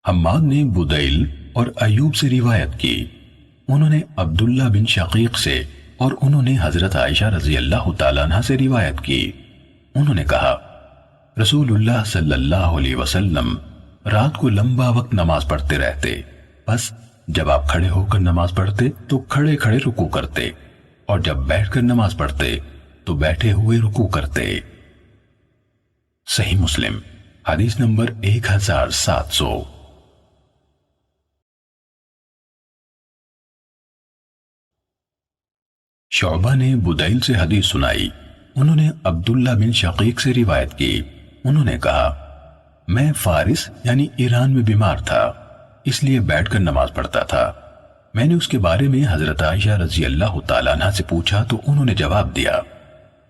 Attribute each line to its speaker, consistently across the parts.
Speaker 1: حماد نے بدیل اور ایوب سے روایت کی، انہوں نے عبداللہ بن شقیق سے اور انہوں نے حضرت عائشہ رضی اللہ تعالیٰ عنہ سے روایت کی، انہوں نے کہا رسول اللہ صلی اللہ علیہ وسلم رات کو لمبا وقت نماز پڑھتے رہتے، بس جب آپ کھڑے ہو کر نماز پڑھتے تو کھڑے کھڑے رکوع کرتے، اور جب بیٹھ کر نماز پڑھتے تو بیٹھے ہوئے رکوع کرتے۔ صحیح مسلم حدیث نمبر 1700۔ شعبہ نے بدیل سے حدیث سنائی، انہوں نے عبداللہ بن شقیق سے روایت کی، انہوں نے کہا میں فارس یعنی ایران میں بیمار تھا، اس لیے بیٹھ کر نماز پڑھتا تھا۔ میں نے اس کے بارے میں حضرت عائشہ رضی اللہ تعالیٰ عنہ سے پوچھا تو انہوں نے جواب دیا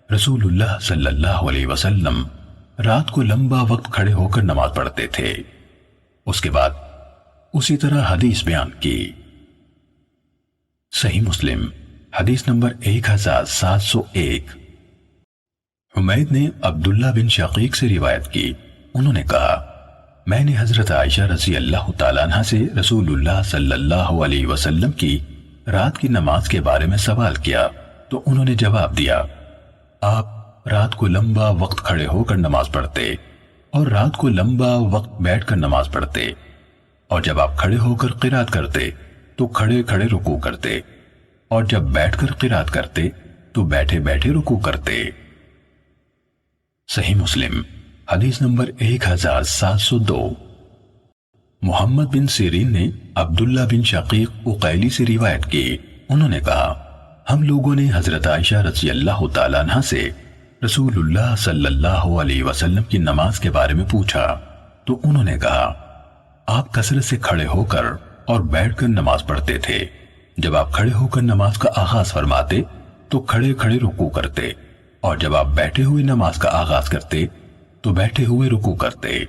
Speaker 1: رسول اللہ صلی اللہ علیہ وسلم رات کو لمبا وقت کھڑے ہو کر نماز پڑھتے تھے۔ اس کے بعد اسی طرح حدیث بیان کی۔ صحیح مسلم حدیث نمبر 1701۔ حمید نے عبداللہ بن شقیق سے روایت کی، انہوں نے کہا میں نے حضرت عائشہ رضی اللہ تعالیٰ عنہ سے رسول اللہ صلی اللہ علیہ وسلم کی رات کی نماز کے بارے میں سوال کیا تو انہوں نے جواب دیا آپ رات کو لمبا وقت کھڑے ہو کر نماز پڑھتے اور رات کو لمبا وقت بیٹھ کر نماز پڑھتے، اور جب آپ کھڑے ہو کر قرات کرتے تو کھڑے کھڑے رکوع کرتے، اور جب بیٹھ کر قرات کرتے تو بیٹھے بیٹھے رکوع کرتے۔ صحیح مسلم حدیث نمبر 1702۔ محمد بن سیرین نے عبداللہ بن شقیق عقیلی سے روایت کی، انہوں نے کہا ہم لوگوں نے حضرت عائشہ رضی اللہ تعالیٰ عنہ سے رسول اللہ صلی اللہ علیہ وسلم کی نماز کے بارے میں پوچھا تو انہوں نے کہا آپ کثرت سے کھڑے ہو کر اور بیٹھ کر نماز پڑھتے تھے، جب آپ کھڑے ہو کر نماز کا آغاز فرماتے تو کھڑے کھڑے رکوع کرتے، اور جب آپ بیٹھے ہوئے نماز کا آغاز کرتے تو بیٹھے ہوئے رکوع کرتے۔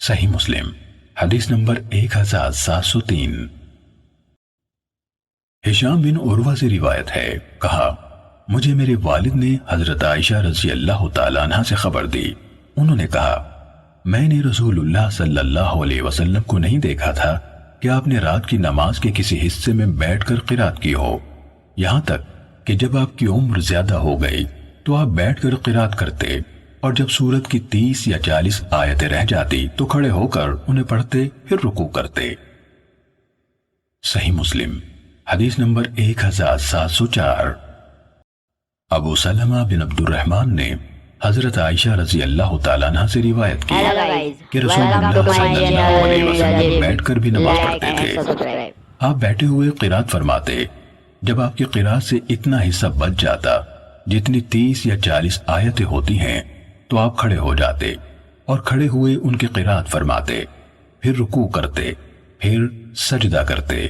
Speaker 1: صحیح مسلم حدیث نمبر 1703۔ ہشام بن عروہ سے روایت ہے، کہا مجھے میرے والد نے حضرت عائشہ رضی اللہ تعالیٰ عنہ سے خبر دی، انہوں نے کہا میں نے رسول اللہ صلی اللہ علیہ وسلم کو نہیں دیکھا تھا کہ آپ نے رات کی نماز کے کسی حصے میں بیٹھ کر قرات کی ہو، یہاں تک کہ جب آپ کی عمر زیادہ ہو گئی تو آپ بیٹھ کر قرات کرتے، اور جب سورت کی 30 یا 40 آیتیں رہ جاتی تو کھڑے ہو کر انہیں پڑھتے پھر رکوع کرتے۔ صحیح مسلم حدیث نمبر 1704۔ ابو سلمہ بن عبد الرحمن نے حضرت عائشہ رضی اللہ تعالیٰ عنہ سے روایت کی کہ رسول اللہ صلی اللہ علیہ وسلم بیٹھ کر بھی نماز پڑھتے تھے، آپ بیٹھے ہوئے قرات فرماتے، جب آپ کی قرات سے اتنا حصہ بچ جاتا جتنی 30 یا 40 آیتیں ہوتی ہیں تو آپ کھڑے ہو جاتے اور کھڑے ہوئے ان کی قرات فرماتے، پھر رکوع کرتے، پھر سجدہ کرتے،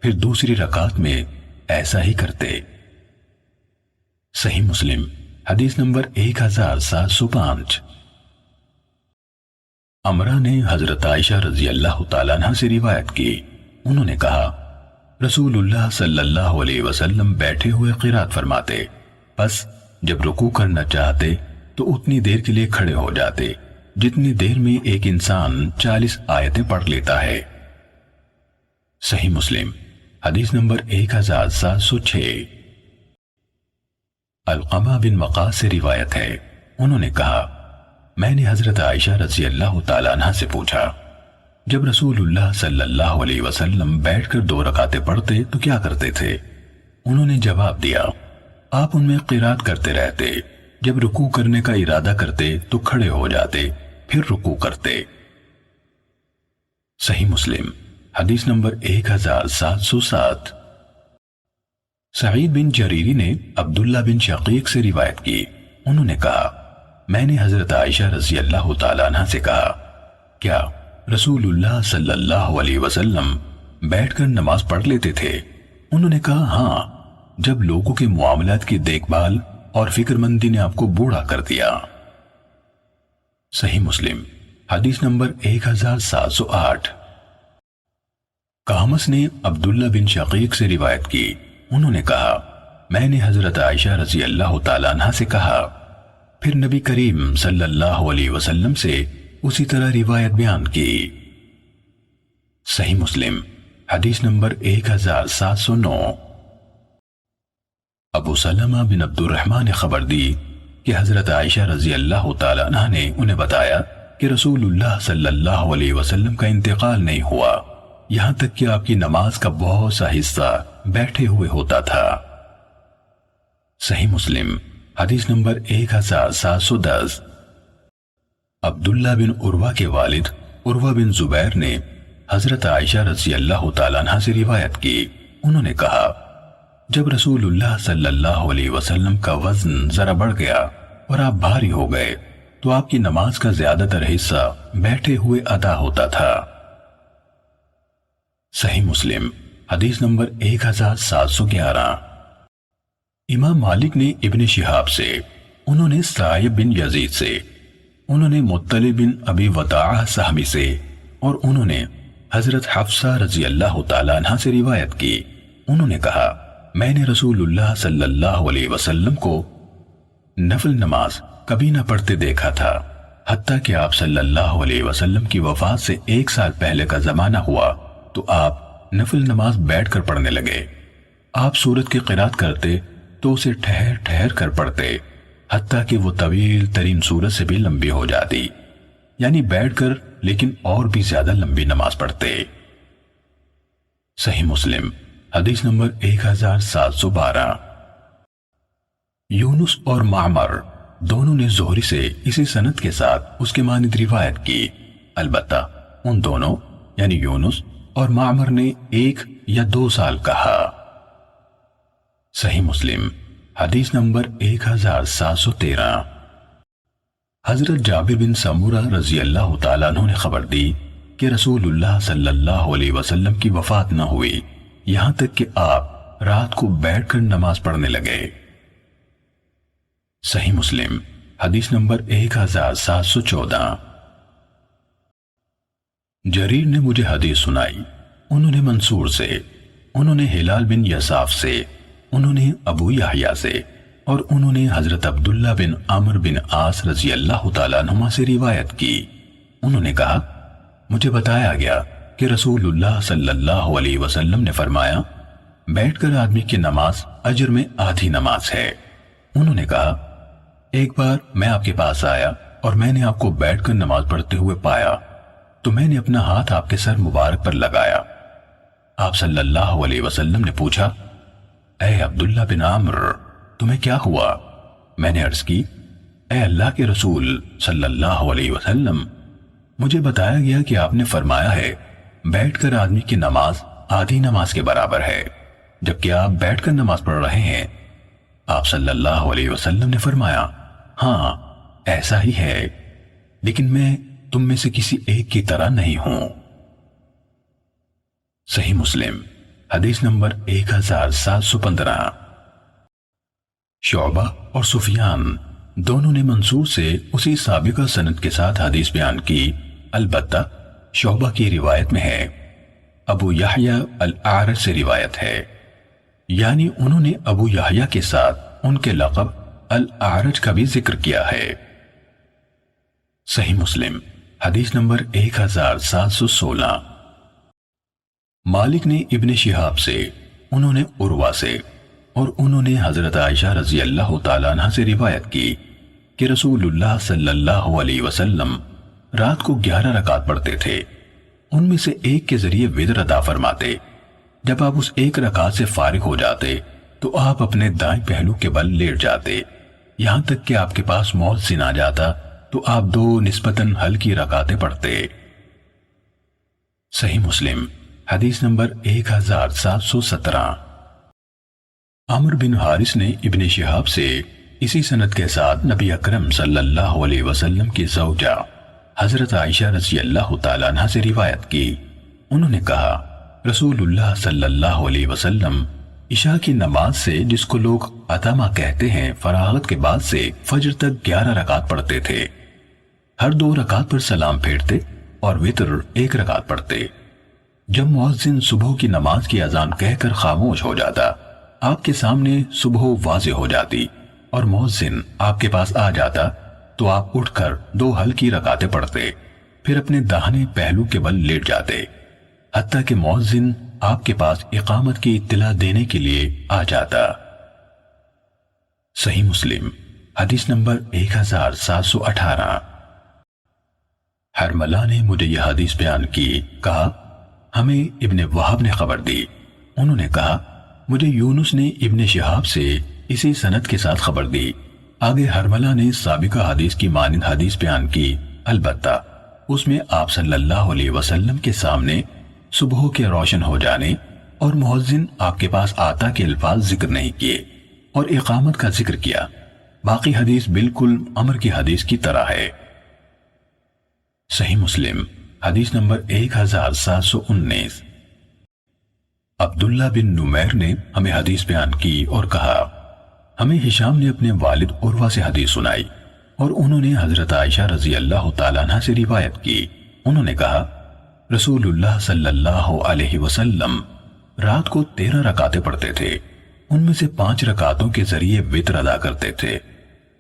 Speaker 1: پھر دوسری رکعت میں ایسا ہی کرتے۔ صحیح مسلم حدیث نمبر 1705۔ عمرہ نے حضرت عائشہ رضی اللہ تعالیٰ عنہ سے روایت کی، انہوں نے کہا رسول اللہ صلی اللہ علیہ وسلم بیٹھے ہوئے قرات فرماتے، بس جب رکوع کرنا چاہتے تو اتنی دیر کے لیے کھڑے ہو جاتے جتنی دیر میں ایک انسان 40 آیتیں پڑھ لیتا ہے۔ صحیح مسلم حدیث نمبر 1706۔ علقمہ بن وقاص سے روایت ہے، انہوں نے کہا میں نے حضرت عائشہ رضی اللہ تعالیٰ عنہ سے پوچھا جب رسول اللہ صلی اللہ علیہ وسلم بیٹھ کر 2 رکعتیں پڑھتے تو کیا کرتے تھے؟ انہوں نے جواب دیا آپ ان میں قرات کرتے رہتے، جب رکوع کرنے کا ارادہ کرتے تو کھڑے ہو جاتے، پھر رکوع کرتے۔ صحیح مسلم حدیث نمبر 1707۔ سعید بن جریری نے عبداللہ بن شقیق سے روایت کی، انہوں نے کہا میں نے حضرت عائشہ رضی اللہ تعالیٰ عنہ سے کہا کیا رسول اللہ صلی اللہ علیہ وسلم بیٹھ کر نماز پڑھ لیتے تھے؟ انہوں نے کہا ہاں، جب لوگوں کے معاملات کی دیکھ بھال اور فکر مندی نے آپ کو بوڑھا کر دیا۔ صحیح مسلم حدیث نمبر 1708۔ قامس نے عبداللہ بن شقیق سے روایت کی، انہوں نے کہا میں نے حضرت عائشہ رضی اللہ تعالیٰ عنہ سے کہا، پھر نبی کریم صلی اللہ علیہ وسلم سے اسی طرح روایت بیان کی۔ صحیح مسلم حدیث نمبر 1709۔ ابو سلمہ بن عبد الرحمن نے خبر دی کہ حضرت عائشہ رضی اللہ تعالیٰ عنہ نے انہیں بتایا کہ رسول اللہ صلی اللہ علیہ وسلم کا انتقال نہیں ہوا یہاں تک کہ آپ کی نماز کا بہت سا حصہ بیٹھے ہوئے ہوتا تھا۔ صحیح مسلم حدیث نمبر 1710۔ عبداللہ بن عروہ کے والد عروہ بن زبیر نے حضرت عائشہ رضی اللہ تعالیٰ عنہ سے روایت کی، انہوں نے کہا جب رسول اللہ صلی اللہ علیہ وسلم کا وزن ذرا بڑھ گیا اور آپ بھاری ہو گئے تو آپ کی نماز کا زیادہ تر حصہ بیٹھے ہوئے ادا ہوتا تھا۔ صحیح مسلم حدیث نمبر 1711۔ امام مالک نے ابن شہاب سے، انہوں نے سائب بن یزید سے، انہوں نے مطلب بن ابی وطاعہ سہمی سے اور انہوں نے حضرت حفصہ رضی اللہ تعالیٰ عنہ سے روایت کی، انہوں نے کہا میں نے رسول اللہ صلی اللہ علیہ وسلم کو نفل نماز کبھی نہ پڑھتے دیکھا تھا حتیٰ کہ آپ صلی اللہ علیہ وسلم کی وفات سے 1 سال پہلے کا زمانہ ہوا تو آپ نفل نماز بیٹھ کر پڑھنے لگے۔ آپ سورت کی قرات کرتے تو اسے ٹھہر ٹھہر کر پڑھتے حتیٰ کہ وہ طویل ترین سورت سے بھی لمبی ہو جاتی، یعنی بیٹھ کر لیکن اور بھی زیادہ لمبی نماز پڑھتے۔ صحیح مسلم حدیث نمبر 1712۔ یونس اور معمر دونوں نے زہری سے اسی سند کے ساتھ اس کے مانند روایت کی، البتہ ان دونوں یعنی یونس اور معمر نے 1 یا 2 سال کہا۔ صحیح مسلم حدیث نمبر 1713۔ حضرت جابر بن سمورہ رضی اللہ تعالیٰ عنہ نے خبر دی کہ رسول اللہ صلی اللہ علیہ وسلم کی وفات نہ ہوئی یہاں تک کہ آپ رات کو بیٹھ کر نماز پڑھنے لگے۔ صحیح مسلم حدیث نمبر 1714۔ جریر نے مجھے حدیث سنائی، انہوں نے منصور سے، انہوں نے ہلال بن یساف سے، انہوں نے ابو یحییٰ سے اور انہوں نے حضرت عبداللہ بن عمرو بن عاص رضی اللہ تعالیٰ عنہما سے روایت کی، انہوں نے کہا مجھے بتایا گیا کہ رسول اللہ صلی اللہ علیہ وسلم نے فرمایا بیٹھ کر آدمی کی نماز اجر میں آدھی نماز ہے۔ انہوں نے کہا ایک بار میں آپ کے پاس آیا اور میں نے آپ کو بیٹھ کر نماز پڑھتے ہوئے پایا تو میں نے اپنا ہاتھ آپ کے سر مبارک پر لگایا۔ آپ صلی اللہ علیہ وسلم نے پوچھا اے عبداللہ بن عمرو تمہیں کیا ہوا؟ میں نے عرض کی اے اللہ کے رسول صلی اللہ علیہ وسلم مجھے بتایا گیا کہ آپ نے فرمایا ہے بیٹھ کر آدمی کی نماز آدھی نماز کے برابر ہے، جبکہ آپ بیٹھ کر نماز پڑھ رہے ہیں۔ آپ صلی اللہ علیہ وسلم نے فرمایا ہاں ایسا ہی ہے، لیکن میں تم میں سے کسی ایک کی طرح نہیں ہوں۔ صحیح مسلم حدیث نمبر 1715۔ شعبہ اور سفیان دونوں نے منصور سے اسی سابقہ سند کے ساتھ حدیث بیان کی، البتہ شعبہ کی روایت میں ہے ابو یحییٰ الاعرج سے روایت ہے، یعنی انہوں نے ابو یحییٰ کے ساتھ ان کے لقب الاعرج کا بھی ذکر کیا ہے۔ صحیح مسلم حدیث نمبر 1716۔ مالک نے ابن شہاب سے، انہوں نے عروہ سے اور انہوں نے حضرت عائشہ رضی اللہ تعالیٰ عنہ سے روایت کی کہ رسول اللہ صلی اللہ علیہ وسلم رات کو 11 رکعت پڑھتے تھے، ان میں سے ایک کے ذریعے وتر ادا فرماتے۔ جب آپ اس ایک رکعت سے فارغ ہو جاتے تو آپ اپنے دائیں پہلو کے بل لیٹ جاتے، یہاں تک کہ آپ کے پاس مؤذن آ جاتا تو آپ 2 نسبتاً ہلکی رکعتیں پڑھتے۔ صحیح مسلم حدیث نمبر 1717۔ عمرو بن حارث نے ابن شہاب سے اسی سند کے ساتھ نبی اکرم صلی اللہ علیہ وسلم کی زوجہ حضرت عائشہ رضی اللہ تعالیٰ عنہ سے روایت کی، انہوں نے کہا رسول اللہ صلی اللہ علیہ وسلم عشاء کی نماز سے، جس کو لوگ عتمہ کہتے ہیں، فراغت کے بعد سے فجر تک 11 رکعت پڑھتے تھے، ہر 2 رکعت پر سلام پھیرتے اور وتر 1 رکعت پڑھتے۔ جب مؤذن صبح کی نماز کی اذان کہہ کر خاموش ہو جاتا، آپ کے سامنے صبح واضح ہو جاتی اور مؤذن آپ کے پاس آ جاتا تو آپ اٹھ کر 2 ہلکی رکعتیں پڑھتے، پھر اپنے داہنے پہلو کے بل لیٹ جاتے، حتیٰ کہ مؤذن آپ کے پاس اقامت کی اطلاع دینے کے لیے آ جاتا۔ صحیح مسلم حدیث نمبر 1718۔ حرملہ نے مجھے یہ حدیث بیان کی، کہا ہمیں ابن وہب نے خبر دی، انہوں نے کہا مجھے یونس نے ابن شہاب سے اسی سند کے ساتھ خبر دی۔ آگے حرملہ نے سابقہ حدیث کی مانند حدیث بیان کی، البتہ اس میں آپ صلی اللہ علیہ وسلم کے سامنے صبح کے روشن ہو جانے اور مؤذن آپ کے پاس آتا کے الفاظ ذکر نہیں کیے اور اقامت کا ذکر کیا۔ باقی حدیث بالکل امر کی حدیث کی طرح ہے۔ صحیح مسلم حدیث نمبر 1719۔ عبداللہ بن نمیر نے ہمیں حدیث بیان کی اور کہا ہمیں ہشام نے اپنے والد عروہ سے حدیث سنائی اور انہوں نے حضرت عائشہ رضی اللہ تعالیٰ عنہ سے روایت کی۔ انہوں نے کہا رسول اللہ صلی اللہ علیہ وسلم رات کو 13 رکعتیں پڑھتے تھے، ان میں سے 5 رکعتوں کے ذریعے وتر ادا کرتے تھے،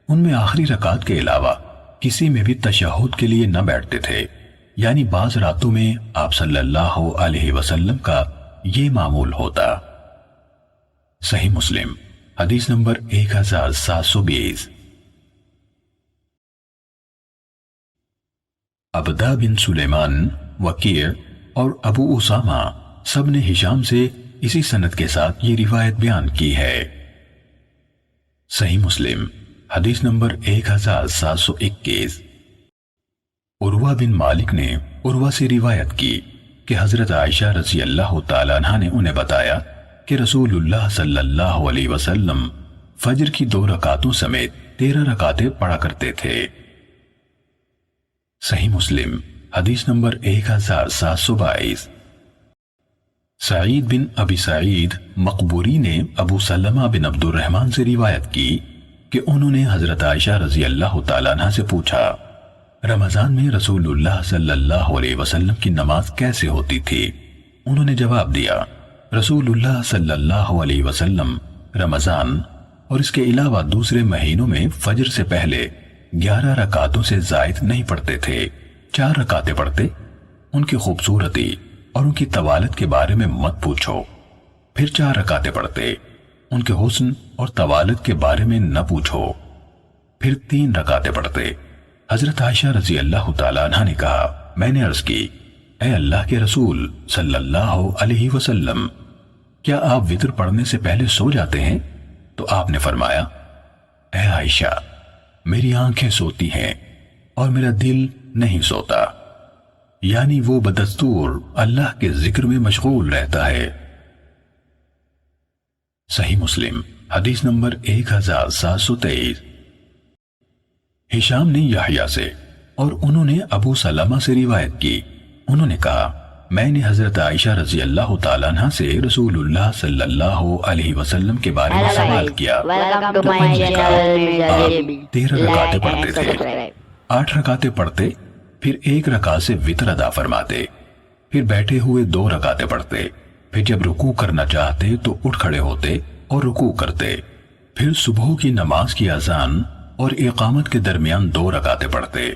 Speaker 1: ان میں آخری رکعت کے علاوہ کسی میں بھی تشہد کے لیے نہ بیٹھتے تھے، یعنی بعض راتوں میں آپ صلی اللہ علیہ وسلم کا یہ معمول ہوتا۔ صحیح مسلم حدیث نمبر 1720۔ عبدہ بن سلیمان، وکیع اور ابو اسامہ سب نے ہشام سے اسی سند کے ساتھ یہ روایت بیان کی ہے۔ صحیح مسلم حدیث نمبر 1721۔ عروہ بن مالک نے عروہ سے روایت کی کہ حضرت عائشہ رضی اللہ تعالیٰ عنہ نے انہیں بتایا کہ رسول اللہ صلی اللہ علیہ وسلم فجر کی 2 رکعتوں سمیت 13 رکعتیں پڑھا کرتے تھے۔ صحیح مسلم حدیث نمبر 1722۔ سعید بن ابی سعید مقبوری نے ابو سلمہ بن عبد الرحمن سے روایت کی کہ انہوں نے حضرت عائشہ رضی اللہ تعالیٰ عنہ سے پوچھا رمضان میں رسول اللہ صلی اللہ علیہ وسلم کی نماز کیسے ہوتی تھی؟ انہوں نے جواب دیا رسول اللہ صلی اللہ علیہ وسلم رمضان اور اس کے علاوہ دوسرے مہینوں میں فجر سے پہلے 11 رکعتوں سے زائد نہیں پڑھتے تھے، 4 رکعتیں پڑھتے۔ ان کی خوبصورتی اور ان کی طوالت کے بارے میں مت پوچھو، پھر 4 رکعتیں پڑھتے۔ ان کے حسن اور طوالت کے بارے میں نہ پوچھو، پھر 3 رکعتیں پڑھتے۔ حضرت عائشہ رضی اللہ تعالیٰ عنہ نے کہا میں نے عرض کی اے اللہ کے رسول صلی اللہ علیہ وسلم، کیا آپ وتر پڑھنے سے پہلے سو جاتے ہیں؟ تو آپ نے فرمایا اے عائشہ، میری آنکھیں سوتی ہیں اور میرا دل نہیں سوتا، یعنی وہ بدستور اللہ کے ذکر میں مشغول رہتا ہے۔ صحیح مسلم حدیث نمبر 1723۔ ہشام نے یحییٰ سے اور انہوں نے ابو سلمہ سے روایت کی، انہوں نے کہا میں نے حضرت عائشہ رضی اللہ تعالیٰ عنہ سے رسول اللہ صلی اللہ علیہ وسلم کے بارے میں سوال کیا تو انہوں نے کہا آپ 13 رکعتیں پڑھتے تھے، 8 رکعتیں پڑھتے، پھر 1 رکعت سے وتر ادا فرماتے، پھر بیٹھے ہوئے 2 رکعتیں پڑھتے، پھر جب رکوع کرنا چاہتے تو اٹھ کھڑے ہوتے اور رکوع کرتے، پھر صبح کی نماز کی اذان اور اقامت کے درمیان 2 رکعتیں پڑھتے،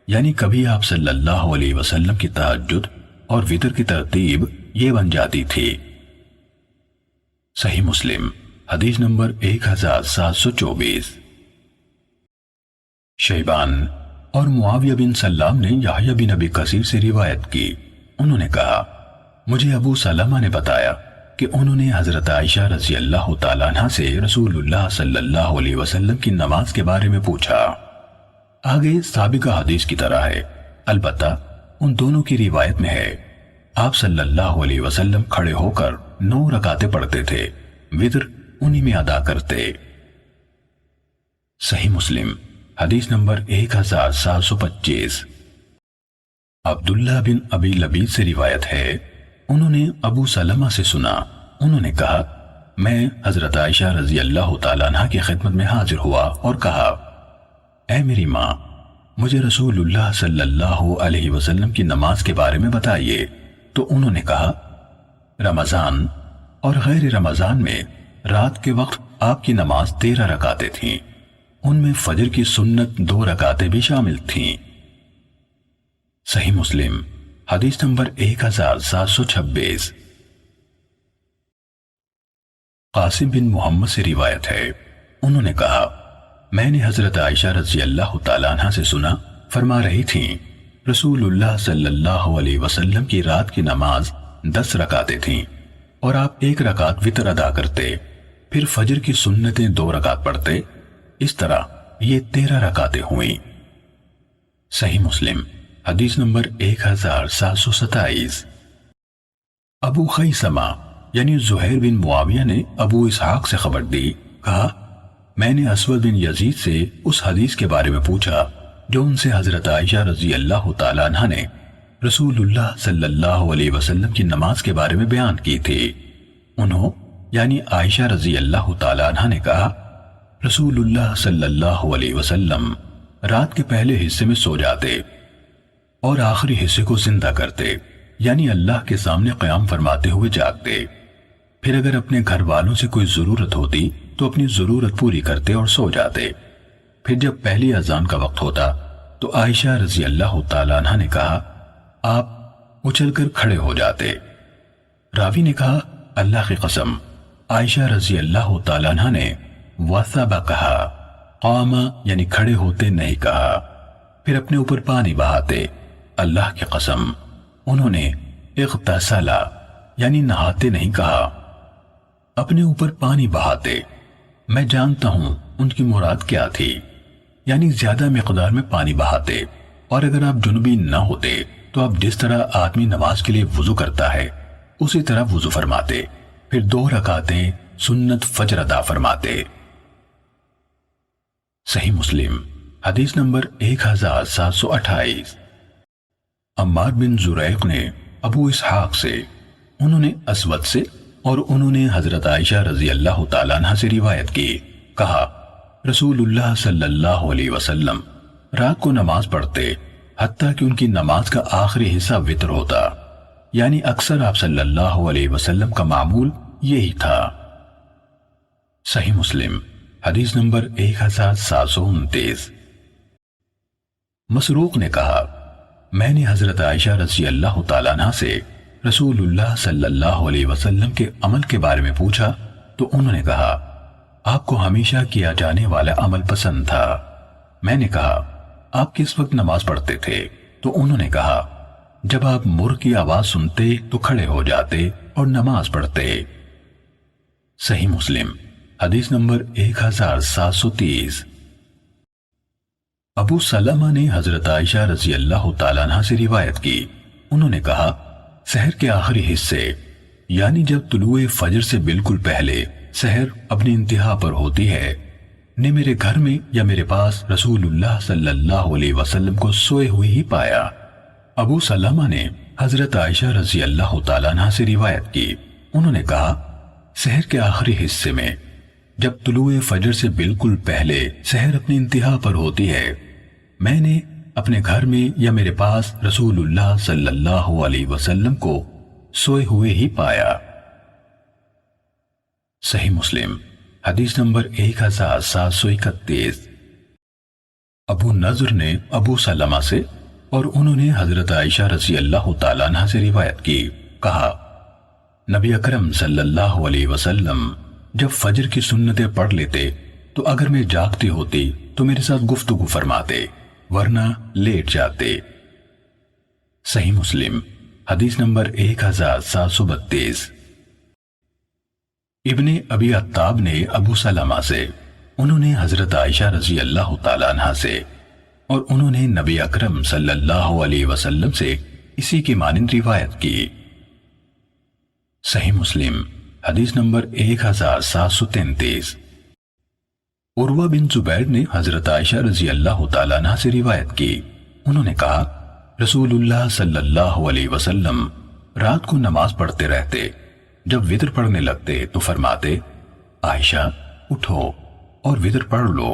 Speaker 1: یعنی کبھی آپ صلی اللہ علیہ وسلم کی تہجد اور وتر کی ترتیب یہ بن جاتی تھی۔ صحیح مسلم حدیث نمبر 1724۔ شیبان اور معاویہ بن سلام نے یحییٰ بن ابی کثیر سے روایت کی، انہوں نے کہا مجھے ابو سلمہ نے بتایا کہ انہوں نے حضرت عائشہ رضی اللہ تعالیٰ عنہ سے رسول اللہ صلی اللہ علیہ وسلم کی نماز کے بارے میں پوچھا۔ آگے سابقہ حدیث کی طرح ہے، البتہ ان دونوں کی روایت میں ہے آپ صلی اللہ علیہ وسلم کھڑے ہو کر 9 رکعتیں پڑھتے تھے، وتر انہی میں ادا کرتے۔ صحیح مسلم حدیث نمبر 1725۔ عبداللہ بن ابی لبید سے روایت ہے، انہوں نے ابو سلمہ سے سنا، انہوں نے کہا میں حضرت عائشہ رضی اللہ تعالیٰ عنہ کی خدمت میں حاضر ہوا اور کہا اے میری ماں، مجھے رسول اللہ صلی اللہ علیہ وسلم کی نماز کے بارے میں بتائیے، تو انہوں نے کہا رمضان اور غیر رمضان میں رات کے وقت آپ کی نماز 13 رکعتیں تھیں، ان میں فجر کی سنت 2 رکعتیں بھی شامل تھیں۔ صحیح مسلم حدیث نمبر 1726۔ قاسم بن محمد سے روایت ہے، انہوں نے کہا میں نے حضرت عائشہ رضی اللہ تعالیٰ عنہ سے سنا، فرما رہی تھیں رسول اللہ صلی اللہ علیہ وسلم کی رات کی نماز 10 رکعتیں تھیں اور آپ 1 رکعت وتر ادا کرتے، پھر فجر کی سنتیں 2 رکعت پڑھتے، اس طرح یہ 13 رکعتیں ہوئیں۔ صحیح مسلم حدیث نمبر 1727۔ ابو خیثمہ یعنی زہیر بن معاویہ نے ابو اسحاق سے خبر دی، کہا میں نے اسود بن یزید سے اس حدیث کے بارے میں پوچھا جو ان سے حضرت عائشہ رضی اللہ تعالیٰ عنہ نے رسول اللہ صلی اللہ علیہ وسلم کی نماز کے بارے میں بیان کی تھی۔ انہوں یعنی عائشہ رضی اللہ تعالیٰ عنہ نے کہا رسول اللہ صلی اللہ علیہ وسلم رات کے پہلے حصے میں سو جاتے اور آخری حصے کو زندہ کرتے، یعنی اللہ کے سامنے قیام فرماتے ہوئے جاگتے، پھر اگر اپنے گھر والوں سے کوئی ضرورت ہوتی تو اپنی ضرورت پوری کرتے اور سو جاتے، پھر جب پہلی اذان کا وقت ہوتا تو عائشہ رضی اللہ تعالیٰ عنہ نے کہا آپ اچھل کر کھڑے ہو جاتے۔ راوی نے کہا اللہ کی قسم عائشہ رضی اللہ تعالیٰ عنہ نے وثبا کہا، قام یعنی کھڑے ہوتے نہیں کہا، پھر اپنے اوپر پانی بہاتے۔ اللہ کی قسم انہوں نے اغتسلا یعنی نہاتے نہیں کہا، اپنے اوپر پانی بہاتے۔ میں جانتا ہوں ان کی مراد کیا تھی، یعنی زیادہ مقدار میں پانی بہاتے، اور اگر آپ جنوبی نہ ہوتے تو آپ جس طرح آدمی نماز کے لیے وضو کرتا ہے اسی طرح وضو فرماتے، پھر 2 رکعتیں سنت فجر ادا فرماتے۔ صحیح مسلم حدیث نمبر 1728۔ عمار بن زریق نے ابو اسحاق سے، انہوں نے اسود سے، اور انہوں نے حضرت عائشہ رضی اللہ تعالیٰ عنہ سے روایت کی، کہا رسول اللہ صلی اللہ علیہ وسلم رات کو نماز پڑھتے حتیٰ کہ ان کی نماز کا آخری حصہ وتر ہوتا، یعنی اکثر آپ صلی اللہ علیہ وسلم کا معمول یہی تھا۔ صحیح مسلم حدیث نمبر 1729۔ مسروق نے کہا میں نے حضرت عائشہ رضی اللہ تعالیٰ عنہ سے رسول اللہ صلی اللہ علیہ وسلم کے عمل کے بارے میں پوچھا تو انہوں نے کہا آپ کو ہمیشہ کیا جانے والا عمل پسند تھا۔ میں نے کہا آپ کس وقت نماز پڑھتے تھے؟ تو انہوں نے کہا جب آپ مر کی آواز سنتے تو کھڑے ہو جاتے اور نماز پڑھتے۔ صحیح مسلم حدیث نمبر 1730۔ ابو سلمہ نے حضرت عائشہ رضی اللہ تعالیٰ عنہ سے روایت کی، انہوں نے کہا سحر کے آخری حصے یعنی جب طلوع فجر سے بالکل پہلے سحر اپنی انتہا پر ہوتی ہے نے میرے گھر میں یا میرے پاس رسول اللہ صلی اللہ علیہ وسلم کو سوئے ہوئے ہی پایا۔ ابو سلمہ نے حضرت عائشہ رضی اللہ تعالیٰ عنہ سے روایت کی، انہوں نے کہا سحر کے آخری حصے میں جب طلوع فجر سے بالکل پہلے سحر اپنی انتہا پر ہوتی ہے میں نے اپنے گھر میں یا میرے پاس رسول اللہ صلی اللہ علیہ وسلم کو سوئے ہوئے ہی پایا۔ صحیح مسلم حدیث نمبر 1731۔ ابو نضر نے ابو سلمہ سے اور انہوں نے حضرت عائشہ رضی اللہ تعالیٰ عنہ سے روایت کی، کہا نبی اکرم صلی اللہ علیہ وسلم جب فجر کی سنتیں پڑھ لیتے تو اگر میں جاگتی ہوتی تو میرے ساتھ گفتگو فرماتے ورنہ لیٹ جاتے۔ صحیح مسلم حدیث نمبر 1732۔ ابن ابی عتاب نے ابو سلمہ سے، انہوں نے حضرت عائشہ رضی اللہ تعالیٰ عنہ سے اور انہوں نے نبی اکرم صلی اللہ علیہ وسلم سے اسی کی مانند روایت کی۔ صحیح مسلم حدیث نمبر 1733۔ عروہ بن زبیر نے حضرت عائشہ رضی اللہ تعالیٰ عنہ سے روایت کی، انہوں نے کہا رسول اللہ صلی اللہ علیہ وسلم رات کو نماز پڑھتے رہتے، جب وتر پڑھنے لگتے تو فرماتے عائشہ اٹھو اور وتر پڑھ لو۔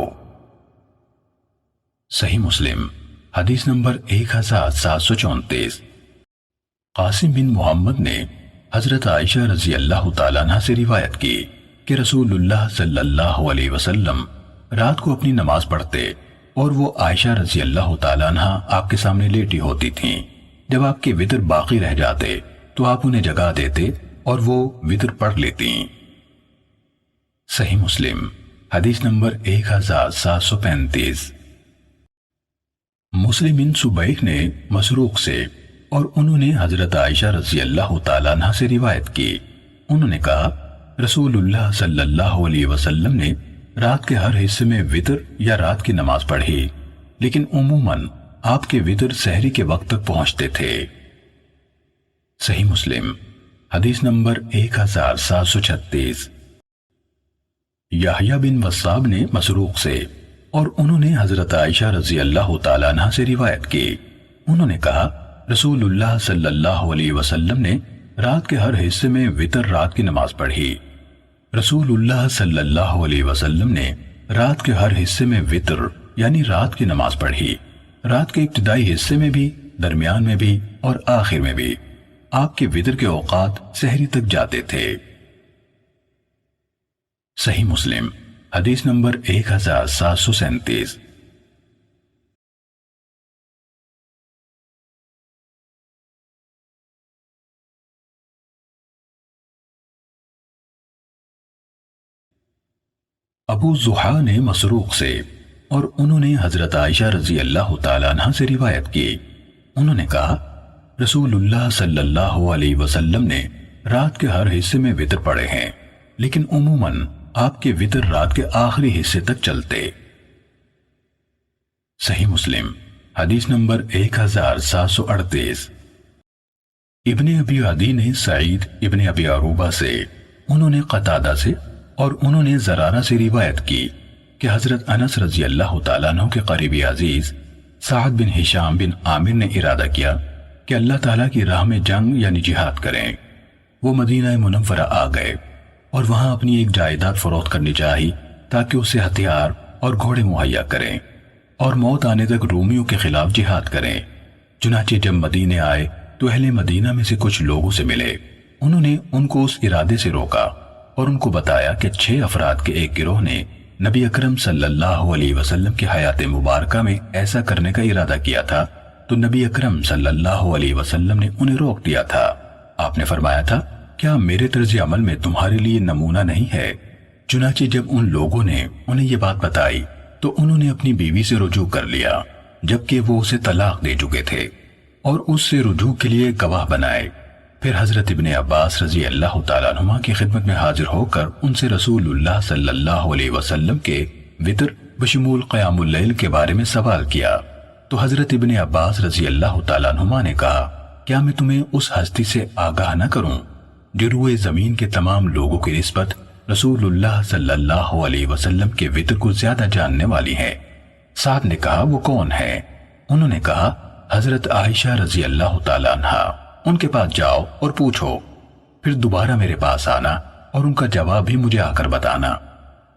Speaker 1: صحیح مسلم حدیث نمبر 1734۔ قاسم بن محمد نے حضرت عائشہ رضی اللہ تعالیٰ عنہ سے روایت کی کہ رسول اللہ صلی اللہ علیہ وسلم رات کو اپنی نماز پڑھتے اور وہ عائشہ رضی اللہ تعالیٰ عنہ آپ کے سامنے لیٹی ہوتی تھیں، جب آپ کے وتر باقی رہ جاتے تو آپ انہیں جگا دیتے اور وہ وتر پڑھ لیتی۔ صحیح مسلم حدیث نمبر 1735۔ مسلم بن سبیح نے مسروق سے اور انہوں نے حضرت عائشہ رضی اللہ تعالیٰ عنہ سے روایت کی، انہوں نے کہا رسول اللہ صلی اللہ علیہ وسلم نے رات کے ہر حصے میں وتر یا رات کی نماز پڑھی، لیکن عموماً آپ کے وتر سحری کے وقت تک پہنچتے تھے۔ صحیح مسلم حدیث نمبر 1736۔ یحییٰ بن وصاب نے مسروق سے اور انہوں نے حضرت عائشہ رضی اللہ تعالیٰ عنہ سے روایت کی، انہوں نے کہا رسول اللہ صلی اللہ علیہ وسلم نے رات کے ہر حصے میں وتر رات کی نماز پڑھی۔ رسول اللہ صلی اللہ علیہ وسلم نے رات کے ہر حصے میں وتر یعنی رات کی نماز پڑھی، رات کے ابتدائی حصے میں بھی، درمیان میں بھی اور آخر میں بھی۔ آپ کے وتر کے اوقات سحری تک جاتے تھے۔ صحیح مسلم حدیث نمبر 1737۔ ابو زحا نے مسروق سے اور انہوں نے حضرت عائشہ رضی اللہ تعالیٰ عنہ سے روایت کی، انہوں نے کہا رسول اللہ صلی اللہ علیہ وسلم نے رات کے ہر حصے میں وتر پڑھے ہیں، لیکن عموماً آپ کے وتر رات کے آخری حصے تک چلتے۔ صحیح مسلم حدیث نمبر 1738۔ ابن ابی عدی نے سعید ابن ابی عروبہ سے، انہوں نے قتادہ سے اور انہوں نے زرارہ سے روایت کی کہ حضرت انس رضی اللہ تعالیٰ عنہ کے قریبی عزیز سعد بن ہشام بن عامر نے ارادہ کیا کہ اللہ تعالیٰ کی راہ میں جنگ یعنی جہاد کریں۔ وہ مدینہ منورہ آ گئے اور وہاں اپنی ایک جائیداد فروخت کرنی چاہی تاکہ اسے ہتھیار اور گھوڑے مہیا کریں اور موت آنے تک رومیوں کے خلاف جہاد کریں۔ چنانچہ جب مدینے آئے تو اہل مدینہ میں سے کچھ لوگوں سے ملے، انہوں نے ان کو اس ارادے سے روکا اور ان کو بتایا کہ 6 افراد کے ایک گروہ نے نبی اکرم صلی اللہ علیہ وسلم کی حیات مبارکہ میں ایسا کرنے کا ارادہ کیا تھا، تو نبی اکرم صلی اللہ علیہ وسلم نے انہیں روک دیا تھا۔ آپ نے فرمایا تھا کیا میرے طرز عمل میں تمہارے لیے نمونہ نہیں ہے؟ چنانچہ جب ان لوگوں نے انہیں یہ بات بتائی تو انہوں نے اپنی بیوی سے رجوع کر لیا، جبکہ وہ اسے طلاق دے چکے تھے، اور اس سے رجوع کے لیے گواہ بنائے۔ پھر حضرت ابن عباس رضی اللہ تعالیٰ عنہما کی خدمت میں حاضر ہو کر ان سے رسول اللہ صلی اللہ علیہ وسلم کے وتر بشمول قیام اللیل کے بارے میں سوال کیا، تو حضرت ابن عباس رضی اللہ تعالیٰ عنہما نے کہا کیا میں تمہیں اس ہستی سے آگاہ نہ کروں جو روئے زمین کے تمام لوگوں کی نسبت رسول اللہ صلی اللہ علیہ وسلم کے وتر کو زیادہ جاننے والی ہے؟ سعد نے کہا وہ کون ہے؟ انہوں نے کہا حضرت عائشہ رضی اللہ تعالیٰ عنہا، ان کے پاس جاؤ اور پوچھو، پھر دوبارہ میرے پاس آنا اور ان کا جواب بھی مجھے آ کر بتانا۔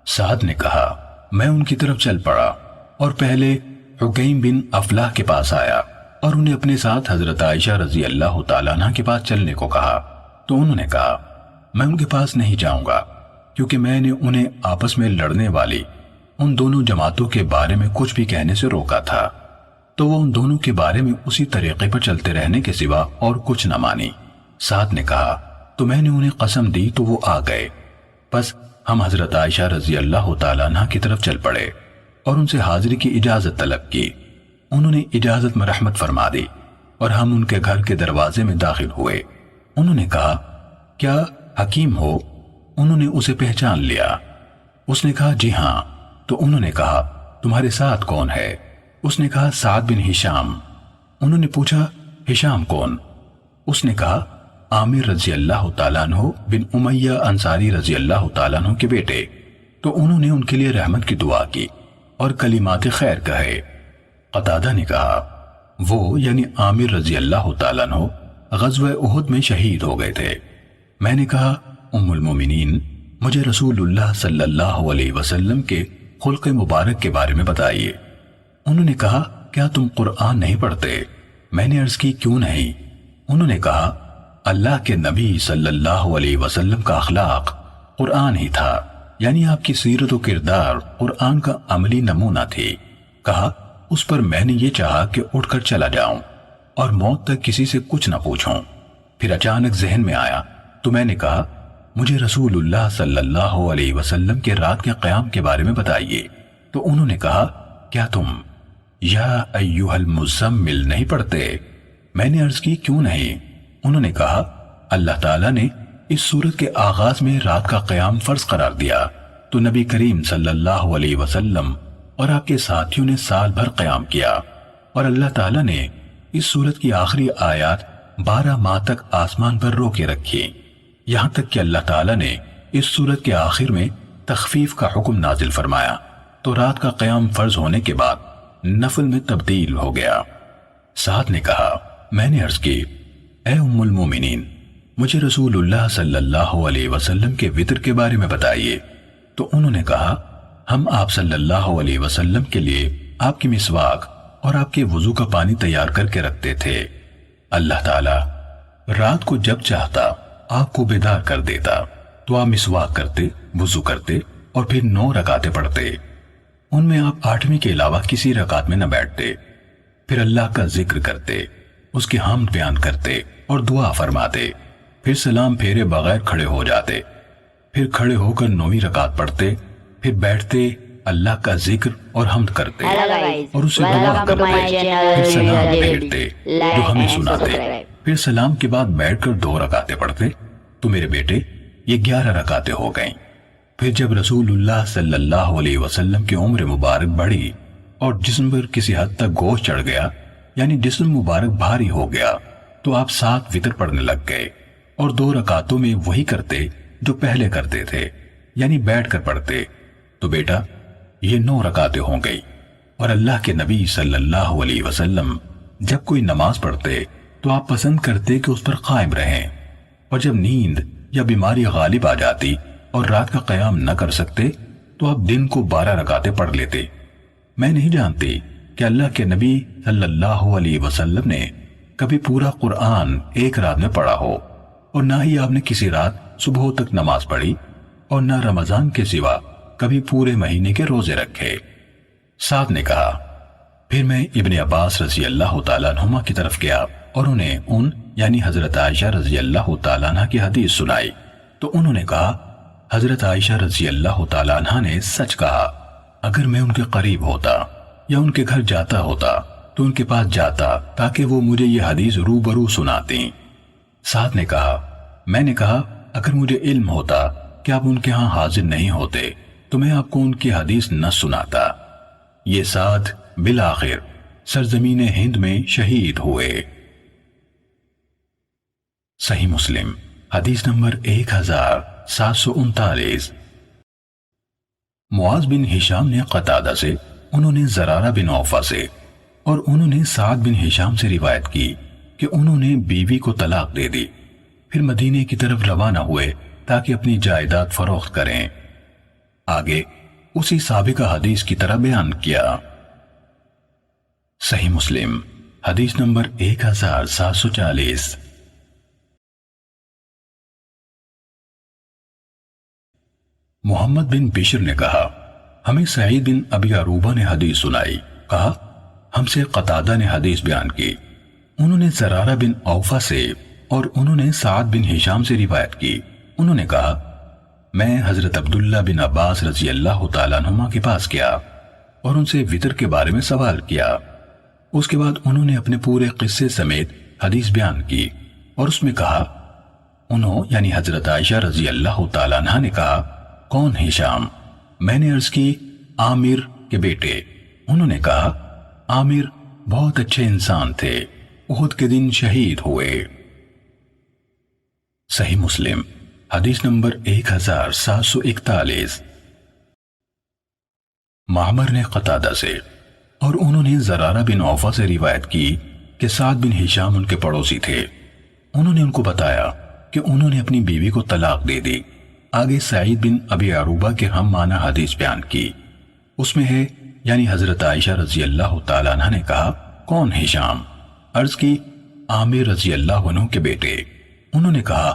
Speaker 1: سعد نے کہا میں ان کی طرف چل پڑا اور پہلے حکیم بن افلاح کے پاس آیا اور انہیں اپنے ساتھ حضرت عائشہ رضی اللہ تعالیٰ عنہ کے پاس چلنے کو کہا، تو انہوں نے کہا میں ان کے پاس نہیں جاؤں گا، کیونکہ میں نے انہیں آپس میں لڑنے والی ان دونوں جماعتوں کے بارے میں کچھ بھی کہنے سے روکا تھا، تو وہ ان دونوں کے بارے میں اسی طریقے پر چلتے رہنے کے سوا اور کچھ نہ مانی۔ سعد نے کہا تو میں نے انہیں قسم دی تو وہ آ گئے، پس ہم حضرت عائشہ رضی اللہ تعالیٰ عنہ کی طرف چل پڑے اور ان سے حاضری کی اجازت طلب کی۔ انہوں نے اجازت میں رحمت فرما دی اور ہم ان کے گھر کے دروازے میں داخل ہوئے۔ انہوں نے کہا کیا حکیم ہو؟ انہوں نے اسے پہچان لیا۔ اس نے کہا جی ہاں۔ تو انہوں نے کہا تمہارے ساتھ کون ہے؟ اس نے کہا سعد بن ہشام۔ انہوں نے پوچھا ہشام کون؟ اس نے کہا عامر رضی اللہ تعالیٰ عنہ بن امیہ انصاری رضی اللہ تعالیٰ عنہ کے بیٹے۔ تو انہوں نے ان کے لیے رحمت کی دعا کی اور کلمات خیر کہے۔ قتادہ نے کہا وہ یعنی عامر رضی اللہ تعالیٰ عنہ غزوہ احد میں شہید ہو گئے تھے۔ میں نے کہا ام المومنین مجھے رسول اللہ صلی اللہ علیہ وسلم کے خلق مبارک کے بارے میں بتائیے۔ انہوں نے کہا کیا تم قرآن نہیں پڑھتے؟ میں نے عرض کی کیوں نہیں؟ انہوں نے کہا اللہ کے نبی صلی اللہ علیہ وسلم کا اخلاق قرآن ہی تھا، یعنی آپ کی سیرت و کردار قرآن کا عملی نمونہ تھی۔ کہا اس پر میں نے یہ چاہا کہ اٹھ کر چلا جاؤں، اور موت تک کسی سے کچھ نہ پوچھوں۔ پھر اچانک ذہن میں آیا تو میں نے کہا مجھے رسول اللہ صلی اللہ علیہ وسلم کے رات کے قیام کے بارے میں بتائیے۔ تو انہوں نے کہا کیا تم یا ایھا المزمل نہیں پڑھتے؟ میں نے عرض کی کیوں نہیں؟ انہوں نے کہا اللہ تعالیٰ نے اس سورت کے آغاز میں رات کا قیام فرض قرار دیا تو نبی کریم صلی اللہ علیہ وسلم اور آپ کے ساتھیوں نے سال بھر قیام کیا، اور اللہ تعالیٰ نے اس سورت کی آخری آیات 12 ماہ تک آسمان پر روکے رکھی، یہاں تک کہ اللہ تعالیٰ نے اس سورت کے آخر میں تخفیف کا حکم نازل فرمایا تو رات کا قیام فرض ہونے کے بعد نفل میں تبدیل ہو گیا۔ سعد نے کہا میں نے عرض کی اے ام المومنین، مجھے رسول اللہ صلی اللہ علیہ وسلم کے وطر کے بارے میں بتائیے۔ تو انہوں نے کہا ہم آپ صلی اللہ علیہ وسلم کے لیے آپ کی مسواک اور آپ کے وضو کا پانی تیار کر کے رکھتے تھے۔ اللہ تعالیٰ رات کو جب چاہتا آپ کو بیدار کر دیتا تو آپ مسواک کرتے، وضو کرتے اور پھر 9 رکعتیں پڑھتے۔ ان میں آپ 8ویں کے علاوہ کسی رکعت میں نہ بیٹھتے، پھر اللہ کا ذکر کرتے، اس کی حمد بیان کرتے اور دعا فرماتے، پھر سلام پھیرے بغیر کھڑے ہو جاتے، پھر کھڑے ہو کر 9ویں رکعت پڑھتے، پھر بیٹھتے، اللہ کا ذکر اور حمد کرتے اور اسے دعا کرتے، پھر سلام پھیرتے جو ہمیں سناتے، پھر سلام کے بعد بیٹھ کر 2 رکعتیں پڑھتے۔ تو میرے بیٹے یہ 11 رکعتیں ہو گئیں۔ پھر جب رسول اللہ صلی اللہ علیہ وسلم کی عمر مبارک بڑھی اور جسم پر کسی حد تک گوشت چڑھ گیا، یعنی جسم مبارک بھاری ہو گیا، تو آپ 7 وتر پڑھنے لگ گئے اور 2 رکعتوں میں وہی کرتے جو پہلے کرتے تھے، یعنی بیٹھ کر پڑھتے۔ تو بیٹا یہ 9 رکعتیں ہو گئی، اور اللہ کے نبی صلی اللہ علیہ وسلم جب کوئی نماز پڑھتے تو آپ پسند کرتے کہ اس پر قائم رہیں، اور جب نیند یا بیماری غالب آ جاتی اور رات کا قیام نہ کر سکتے تو آپ دن کو 12 رکعتیں پڑھ لیتے۔ میں نہیں جانتی کہ اللہ کے نبی صلی اللہ علیہ وسلم نے کبھی پورا قرآن ایک رات میں پڑھا ہو، اور نہ ہی آپ نے کسی رات صبح تک نماز پڑھی، اور نہ رمضان کے سوا کبھی پورے مہینے کے روزے رکھے۔ سعد نے کہا پھر میں ابن عباس رضی اللہ تعالیٰ عنہما کی طرف گیا اور انہیں یعنی حضرت عائشہ رضی اللہ تعالیٰ عنہ کی حدیث سنائی۔ تو انہوں نے کہا حضرت عائشہ رضی اللہ تعالیٰ عنہ نے سچ کہا، اگر میں ان کے قریب ہوتا یا ان کے گھر جاتا ہوتا تو ان کے پاس جاتا تاکہ وہ مجھے یہ حدیث روبرو سناتیں۔ سعد نے کہا میں نے کہا اگر مجھے علم ہوتا کہ آپ ان کے ہاں حاضر نہیں ہوتے تو میں آپ کو ان کی حدیث نہ سناتا۔ یہ سعد بالآخر سرزمین ہند میں شہید ہوئے۔ صحیح مسلم حدیث نمبر 1739۔ معاذ بن ہشام نے قتادہ سے، انہوں نے زرارہ بن عوفہ سے، اور انہوں نے سعد بن ہشام سے روایت کی کہ انہوں نے بیوی کو طلاق دے دی، پھر مدینے کی طرف روانہ ہوئے تاکہ اپنی جائیداد فروخت کریں۔ آگے اسی سابقہ حدیث کی طرح بیان کیا۔ صحیح مسلم حدیث نمبر 1740۔ محمد بن بشر نے کہا ہمیں سعید بن ابی عروبہ نے حدیث سنائی، کہا ہم سے قتادہ نے حدیث بیان کی، انہوں نے زرارہ بن عوفہ سے اور انہوں نے سعد بن ہشام سے روایت کی، انہوں نے کہا میں حضرت عبداللہ بن عباس رضی اللہ تعالیٰ عنہما کے پاس گیا اور ان سے وطر کے بارے میں سوال کیا۔ اس کے بعد انہوں نے اپنے پورے قصے سمیت حدیث بیان کی اور اس میں کہا انہوں یعنی حضرت عائشہ رضی اللہ تعالیٰ عنہ نے کہا کون ہشام؟ میں نے عرض کی عامر کے بیٹے۔ انہوں نے کہا عامر بہت اچھے انسان تھے، احد کے دن شہید ہوئے۔ صحیح مسلم حدیث نمبر 1741۔ معمر نے قتادہ سے اور انہوں نے زرارہ بن عوفہ سے روایت کی کہ سعد بن ہشام ان کے پڑوسی تھے، انہوں نے ان کو بتایا کہ انہوں نے اپنی بیوی کو طلاق دے دی۔ آگے سعید بن ابی عروبہ کے ہم معنی حدیث بیان کی، اس میں ہے یعنی حضرت عائشہ رضی اللہ تعالیٰ عنہ نے کہا کون ہشام؟ عرض کی عامر رضی اللہ عنہ کے بیٹے۔ انہوں نے کہا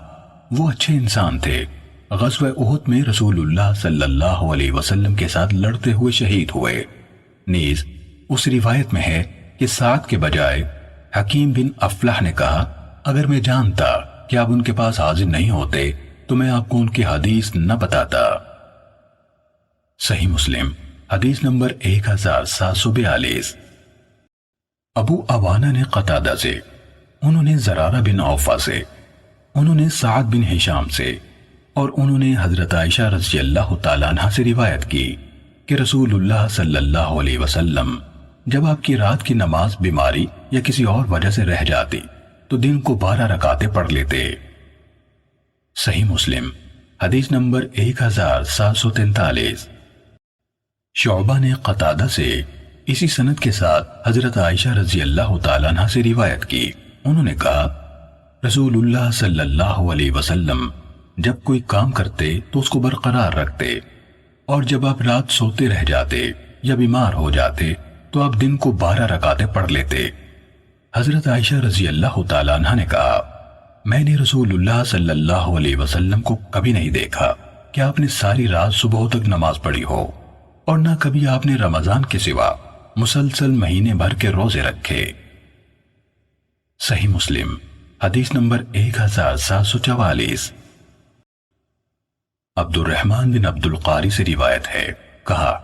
Speaker 1: وہ اچھے انسان تھے، غزوہ احد میں رسول اللہ صلی اللہ علیہ وسلم کے ساتھ لڑتے ہوئے شہید ہوئے۔ نیز اس روایت میں ہے کہ سعد کے بجائے حکیم بن افلح نے کہا اگر میں جانتا کہ آپ ان کے پاس حاضر نہیں ہوتے تو میں آپ کو ان کی حدیث نہ بتاتا۔ صحیح مسلم حدیث نمبر 1742۔ ابو عوانہ نے قتادہ سے، انہوں نے زرارہ بن عوفہ سے، انہوں نے سعد بن ہشام سے اور انہوں نے حضرت عائشہ رضی اللہ تعالیٰ عنہ سے روایت کی کہ رسول اللہ صلی اللہ علیہ وسلم جب آپ کی رات کی نماز بیماری یا کسی اور وجہ سے رہ جاتی تو دن کو 12 رکعتیں پڑھ لیتے۔ صحیح مسلم حدیث نمبر 1743۔ شعبہ نے قتادہ سے اسی سند کے ساتھ حضرت عائشہ رضی اللہ تعالیٰ عنہ سے روایت کی، انہوں نے کہا رسول اللہ صلی اللہ علیہ وسلم جب کوئی کام کرتے تو اس کو برقرار رکھتے، اور جب آپ رات سوتے رہ جاتے یا بیمار ہو جاتے تو آپ دن کو 12 رکعتیں پڑھ لیتے۔ حضرت عائشہ رضی اللہ تعالیٰ عنہ نے کہا میں نے رسول اللہ صلی اللہ علیہ وسلم کو کبھی نہیں دیکھا کہ آپ نے ساری رات صبح تک نماز پڑھی ہو، اور نہ کبھی آپ نے رمضان کے سوا مسلسل مہینے بھر کے روزے رکھے۔ صحیح مسلم حدیث نمبر 1744۔ عبد الرحمن بن عبد القاری سے روایت ہے، کہا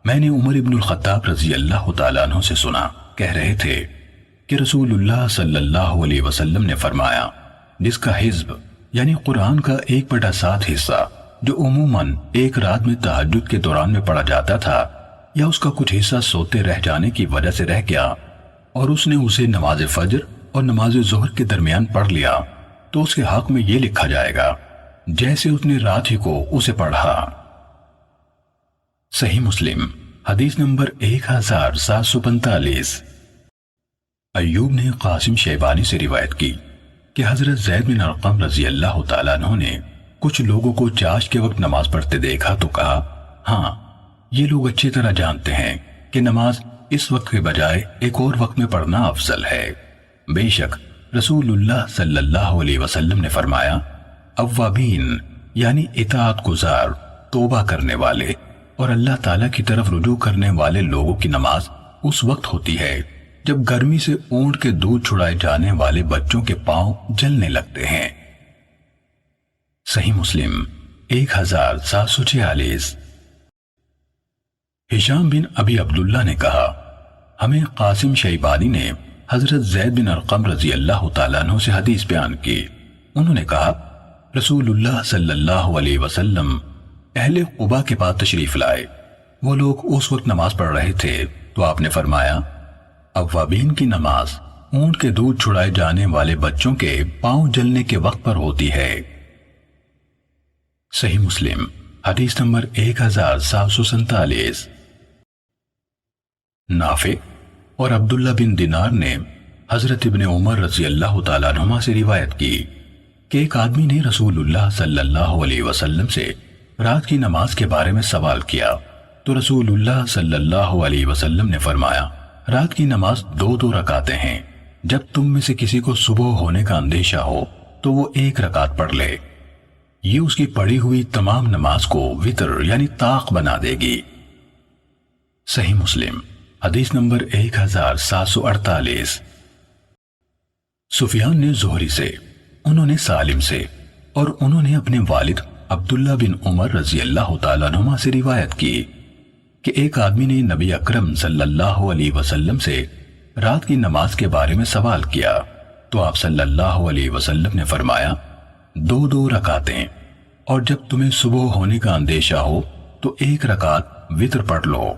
Speaker 1: میں نے عمر ابن الخطاب رضی اللہ تعالیٰ عنہ سے سنا، کہہ رہے تھے کہ رسول اللہ صلی اللہ علیہ وسلم نے فرمایا جس کا حزب یعنی قرآن کا 1/7 حصہ جو عموماً ایک رات میں تہجد کے دوران میں پڑھا جاتا تھا یا اس کا کچھ حصہ سوتے رہ جانے کی وجہ سے رہ گیا اور اس نے اسے نماز فجر اور نماز ظہر کے درمیان پڑھ لیا تو اس کے حق میں یہ لکھا جائے گا جیسے اس نے رات ہی کو اسے پڑھا۔ صحیح مسلم حدیث نمبر 1745۔ ایوب نے قاسم شیبانی سے روایت کی کہ حضرت زید بن ارقم رضی اللہ تعالیٰ عنہ نے کچھ لوگوں کو چاشت کے وقت نماز پڑھتے دیکھا تو کہا ہاں یہ لوگ اچھی طرح جانتے ہیں کہ نماز اس وقت کے بجائے ایک اور وقت میں پڑھنا افضل ہے، بے شک رسول اللہ صلی اللہ علیہ وسلم نے فرمایا اوابین یعنی اطاعت گزار، توبہ کرنے والے اور اللہ تعالیٰ کی طرف رجوع کرنے والے لوگوں کی نماز اس وقت ہوتی ہے جب گرمی سے اونٹ کے دودھ چھڑائے جانے والے بچوں کے پاؤں جلنے لگتے ہیں۔ صحیح مسلم 1746۔ ہشام بن ابی عبداللہ نے کہا ہمیں قاسم شیبانی نے حضرت زید بن ارقم رضی اللہ تعالیٰ عنہ سے حدیث بیان کی، انہوں نے کہا رسول اللہ صلی اللہ علیہ وسلم اہل قباء کے پاس تشریف لائے، وہ لوگ اس وقت نماز پڑھ رہے تھے تو آپ نے فرمایا اوابین کی نماز اونٹ کے دودھ چھڑائے جانے والے بچوں کے پاؤں جلنے کے وقت پر ہوتی ہے۔ صحیح مسلم حدیث نمبر 1747۔ نافع اور عبداللہ بن دینار نے حضرت ابن عمر رضی اللہ تعالیٰ عنہما سے روایت کی کہ ایک آدمی نے رسول اللہ صلی اللہ علیہ وسلم سے رات کی نماز کے بارے میں سوال کیا تو رسول اللہ صلی اللہ علیہ وسلم نے فرمایا رات کی نماز 2 رکعتیں ہیں، جب تم میں سے کسی کو صبح ہونے کا اندیشہ ہو تو وہ 1 رکعت پڑھ لے، یہ اس کی پڑھی ہوئی تمام نماز کو وتر یعنی طاق بنا دے گی۔ صحیح مسلم حدیث نمبر 1748۔ سفیان نے زہری سے، انہوں نے سالم سے اور انہوں نے اپنے والد عبداللہ بن عمر رضی اللہ تعالیٰ عنہما سے روایت کی کہ ایک آدمی نے نبی اکرم صلی اللہ علیہ وسلم سے رات کی نماز کے بارے میں سوال کیا تو آپ صلی اللہ علیہ وسلم نے فرمایا 2 رکعتیں، اور جب تمہیں صبح ہونے کا اندیشہ ہو تو 1 رکعت وتر پڑھ لو۔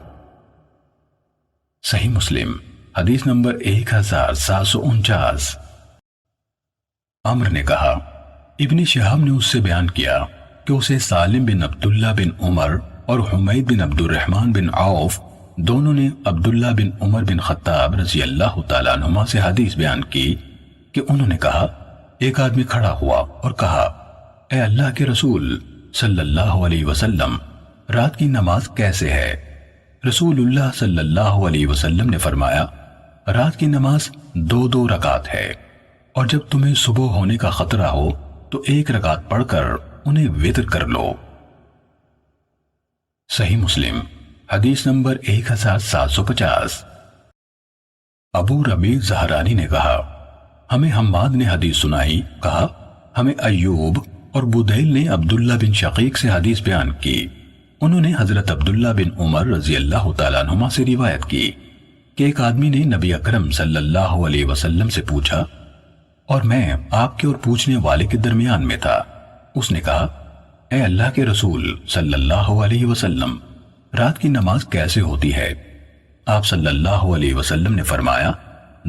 Speaker 1: صحیح مسلم حدیث نمبر 1749۔ عمر نے کہا ابن شہاب نے اس سے بیان کیا کہ اسے سالم بن عبداللہ بن عمر اور حمید بن عبد الرحمن بن عوف دونوں نے عبداللہ بن عمر بن خطاب رضی اللہ تعالیٰ عنہما سے حدیث بیان کی کہ انہوں نے کہا ایک آدمی کھڑا ہوا اور کہا اے اللہ کے رسول صلی اللہ علیہ وسلم رات کی نماز کیسے ہے؟ رسول اللہ صلی اللہ علیہ وسلم نے فرمایا رات کی نماز 2 رکعت ہے، اور جب تمہیں صبح ہونے کا خطرہ ہو تو 1 رکعت پڑھ کر انہیں وتر کر لو۔ صحیح مسلم حدیث نمبر 1750۔ ابو ربیع زہرانی نے کہا ہمیں حماد نے حدیث سنائی، کہا ہمیں ایوب اور بدیل نے عبداللہ بن شقیق سے حدیث بیان کی، انہوں نے حضرت عبداللہ بن عمر رضی اللہ تعالیٰ عنہما سے روایت کی کہ ایک آدمی نے نبی اکرم صلی اللہ علیہ وسلم سے پوچھا اور میں آپ کے اور پوچھنے والے کے درمیان میں تھا۔ اس نے کہا اے اللہ کے رسول صلی اللہ علیہ وسلم، رات کی نماز کیسے ہوتی ہے؟ آپ صلی اللہ علیہ وسلم نے فرمایا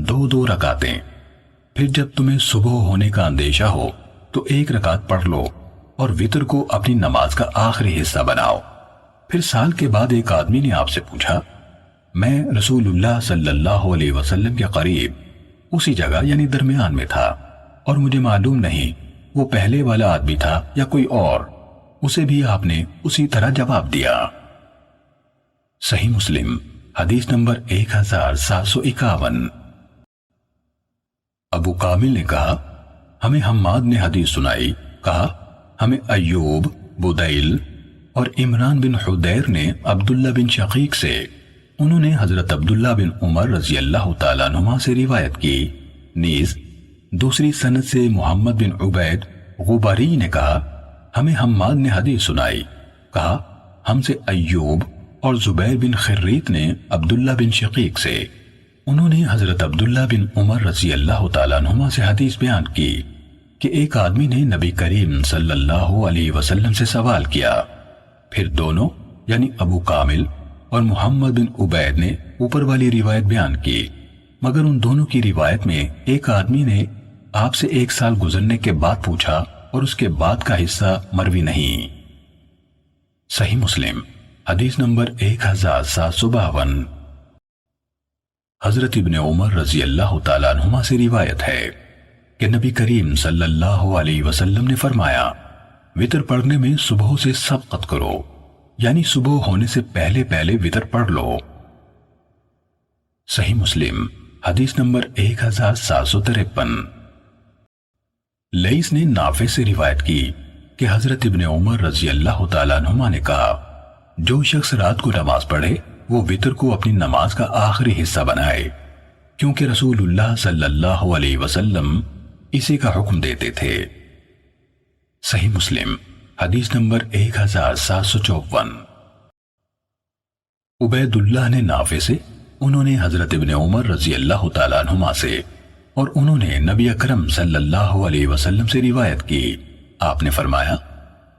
Speaker 1: 2 رکعتیں، پھر جب تمہیں صبح ہونے کا اندیشہ ہو تو 1 رکعت پڑھ لو اور وتر کو اپنی نماز کا آخری حصہ بناؤ۔ پھر سال کے بعد ایک آدمی نے آپ سے پوچھا میں رسول اللہ صلی اللہ علیہ وسلم کے قریب اسی جگہ یعنی درمیان میں تھا اور مجھے معلوم نہیں وہ پہلے والا آدمی تھا یا کوئی اور، اسے بھی آپ نے اسی طرح جواب دیا۔ صحیح مسلم حدیث نمبر 1751۔ ابو کامل نے کہا ہمیں حماد نے حدیث سنائی، کہا ہمیں ایوب، بدیل اور عمران بن حدیر نے عبداللہ بن شقیق سے، انہوں نے حضرت عبداللہ بن عمر رضی اللہ تعالیٰ عنہما سے روایت کی۔ نیز دوسری سند سے محمد بن عبید غباری نے کہا ہمیں حماد نے حدیث سنائی، کہا ہم سے ایوب اور زبیر بن خریت نے عبداللہ بن شقیق سے، انہوں نے حضرت عبداللہ بن عمر رضی اللہ تعالیٰ عنہما سے حدیث بیان کی کہ ایک آدمی نے نبی کریم صلی اللہ علیہ وسلم سے سوال کیا، پھر دونوں یعنی ابو کامل اور محمد بن عبید نے اوپر والی روایت بیان کی، مگر ان دونوں کی روایت میں ایک آدمی نے آپ سے 1 سال گزرنے کے بعد پوچھا اور اس کے بعد کا حصہ مروی نہیں۔ صحیح مسلم حدیث نمبر 1752۔ حضرت ابن عمر رضی اللہ تعالیٰ عنہما سے روایت ہے کہ نبی کریم صلی اللہ علیہ وسلم نے فرمایا وتر پڑھنے میں صبح سے سبقت کرو، یعنی صبح ہونے سے پہلے پہلے وتر پڑھ لو۔ صحیح مسلم حدیث نمبر 1753۔ لیث نے نافع سے روایت کی کہ حضرت ابن عمر رضی اللہ تعالیٰ عنہما نے کہا جو شخص رات کو نماز پڑھے وہ وتر کو اپنی نماز کا آخری حصہ بنائے، کیونکہ رسول اللہ صلی اللہ علیہ وسلم اسی کا حکم دیتے تھے۔ صحیح مسلم حدیث نمبر 1754۔ عبید اللہ نے نافع سے، انہوں نے حضرت ابن عمر رضی اللہ تعالیٰ عنہما سے اور انہوں نے نبی اکرم صلی اللہ علیہ وسلم سے روایت کی، آپ نے فرمایا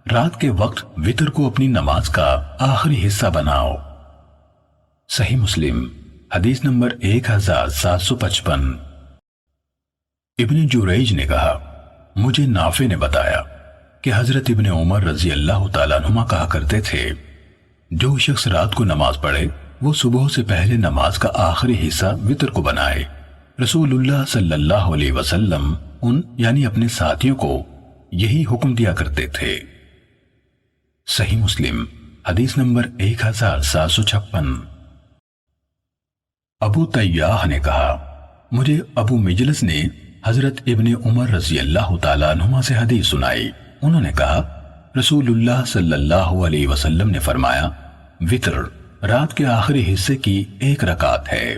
Speaker 1: رات کے وقت وتر کو اپنی نماز کا آخری حصہ بناؤ۔ صحیح مسلم حدیث نمبر 1755۔ ابن جریج نے کہا مجھے نافع نے بتایا کہ حضرت ابن عمر رضی اللہ تعالیٰ عنہما کہا کرتے تھے جو شخص رات کو نماز پڑھے وہ صبح سے پہلے نماز کا آخری حصہ وتر کو بنائے۔ رسول اللہ صلی اللہ علیہ وسلم ان یعنی اپنے ساتھیوں کو یہی حکم دیا کرتے تھے۔ صحیح مسلم حدیث نمبر 1756۔ ابو تیاح نے کہا مجھے ابو مجلس نے حضرت ابن عمر رضی اللہ تعالیٰ عنہما سے حدیث سنائی، انہوں نے کہا رسول اللہ صلی اللہ علیہ وسلم نے فرمایا وتر رات کے آخری حصے کی 1 رکعت ہے۔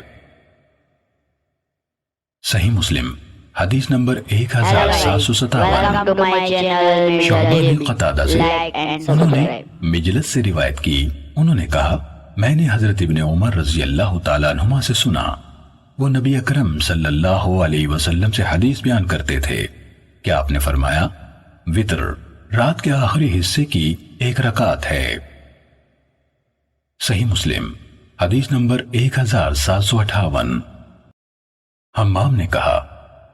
Speaker 1: صحیح مسلم حدیث نمبر 1757۔ شعبہ نے قتادہ سے، انہوں نے مجلس سے روایت کی، انہوں نے کہا میں نے حضرت ابن عمر رضی اللہ تعالیٰ عنہما سے سنا، وہ نبی اکرم صلی اللہ علیہ وسلم سے حدیث بیان کرتے تھے کہ آپ نے فرمایا وتر رات کے آخری حصے کی 1 رکعت ہے۔ صحیح مسلم حدیث نمبر 1758۔ حمام نے کہا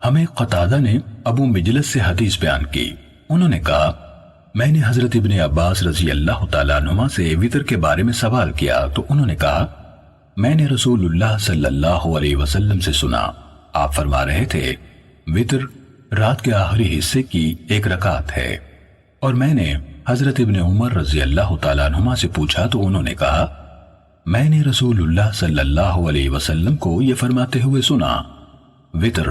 Speaker 1: ہمیں قتادہ نے ابو مجلس سے حدیث بیان کی، انہوں نے کہا میں نے حضرت ابن عباس رضی اللہ تعالیٰ عنہما سے وتر کے بارے میں سوال کیا تو انہوں نے کہا میں نے رسول اللہ صلی اللہ علیہ وسلم سے سنا، آپ فرما رہے تھے وتر رات کے آخری حصے کی 1 رکعت ہے، اور میں نے حضرت ابن عمر رضی اللہ تعالیٰ عنہما سے پوچھا تو انہوں نے کہا میں نے رسول اللہ صلی اللہ علیہ وسلم کو یہ فرماتے ہوئے سنا وتر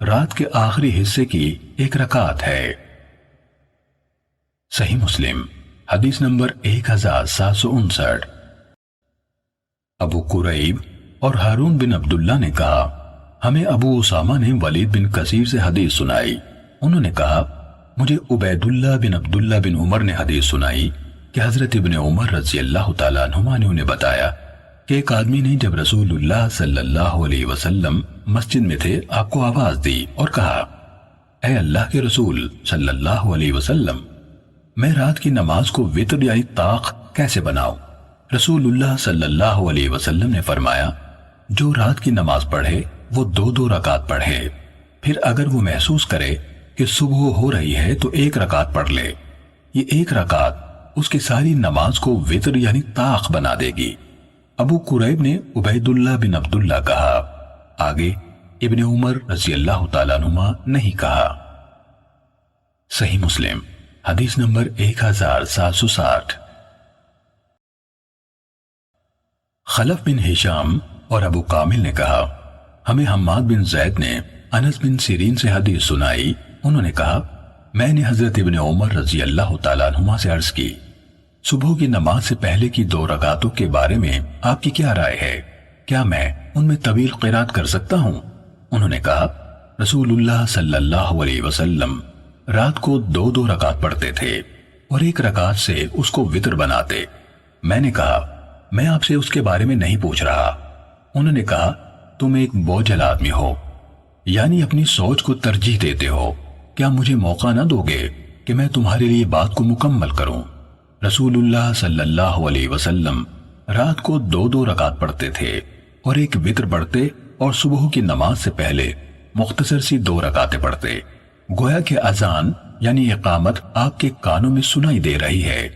Speaker 1: رات کے آخری حصے کی 1 رکعت ہے۔ صحیح مسلم حدیث نمبر 1759۔ ابو قریب اور ہارون بن عبداللہ نے کہا ہمیں ابو اسامہ نے ولید بن کثیر سے حدیث سنائی، انہوں نے کہا مجھے عبید اللہ بن عبداللہ بن عمر نے حدیث سنائی کہ حضرت ابن عمر رضی اللہ تعالیٰ عنہما نے انہیں بتایا کہ ایک آدمی نے جب رسول اللہ صلی اللہ علیہ وسلم مسجد میں تھے آپ کو آواز دی اور کہا اے اللہ کے رسول صلی اللہ علیہ وسلم، میں رات کی نماز کو وتر یعنی طاق کیسے بناؤں؟ رسول اللہ صلی اللہ علیہ وسلم نے فرمایا جو رات کی نماز پڑھے وہ 2 رکعت پڑھے، پھر اگر وہ محسوس کرے کہ صبح ہو رہی ہے تو 1 رکعت پڑھ لے، یہ 1 رکعت اس کی ساری نماز کو وتر یعنی طاق بنا دے گی۔ ابو قریب نے عبید اللہ بن عبداللہ کہا، آگے ابن عمر رضی اللہ تعالیٰ عنہما نہیں کہا۔ صحیح مسلم حدیث نمبر 1760۔ خلف بن ہشام اور ابو کامل نے کہا ہمیں حماد بن زید نے انس بن سیرین سے حدیث سنائی، انہوں نے کہا میں نے حضرت ابن عمر رضی اللہ تعالیٰ عنہما سے عرض کی صبح کی نماز سے پہلے کی 2 رکعتوں کے بارے میں آپ کی کیا رائے ہے؟ کیا میں ان میں طویل قرات کر سکتا ہوں؟ انہوں نے کہا رسول اللہ صلی اللہ علیہ وسلم رات کو 2 رکعت پڑھتے تھے اور 1 رکعت سے اس کو وتر بناتے۔ میں نے کہا میں آپ سے اس کے بارے میں نہیں پوچھ رہا۔ انہوں نے کہا تم ایک بوجھل آدمی ہو، یعنی اپنی سوچ کو ترجیح دیتے ہو، کیا مجھے موقع نہ دو گے کہ میں تمہارے لیے بات کو مکمل کروں؟ رسول اللہ صلی اللہ علیہ وسلم رات کو 2 رکعت پڑھتے تھے اور 1 وتر پڑھتے اور صبح کی نماز سے پہلے مختصر سی 2 رکعتیں پڑھتے، گویا کہ اذان یعنی اقامت آپ کے کانوں میں سنائی دے رہی ہے۔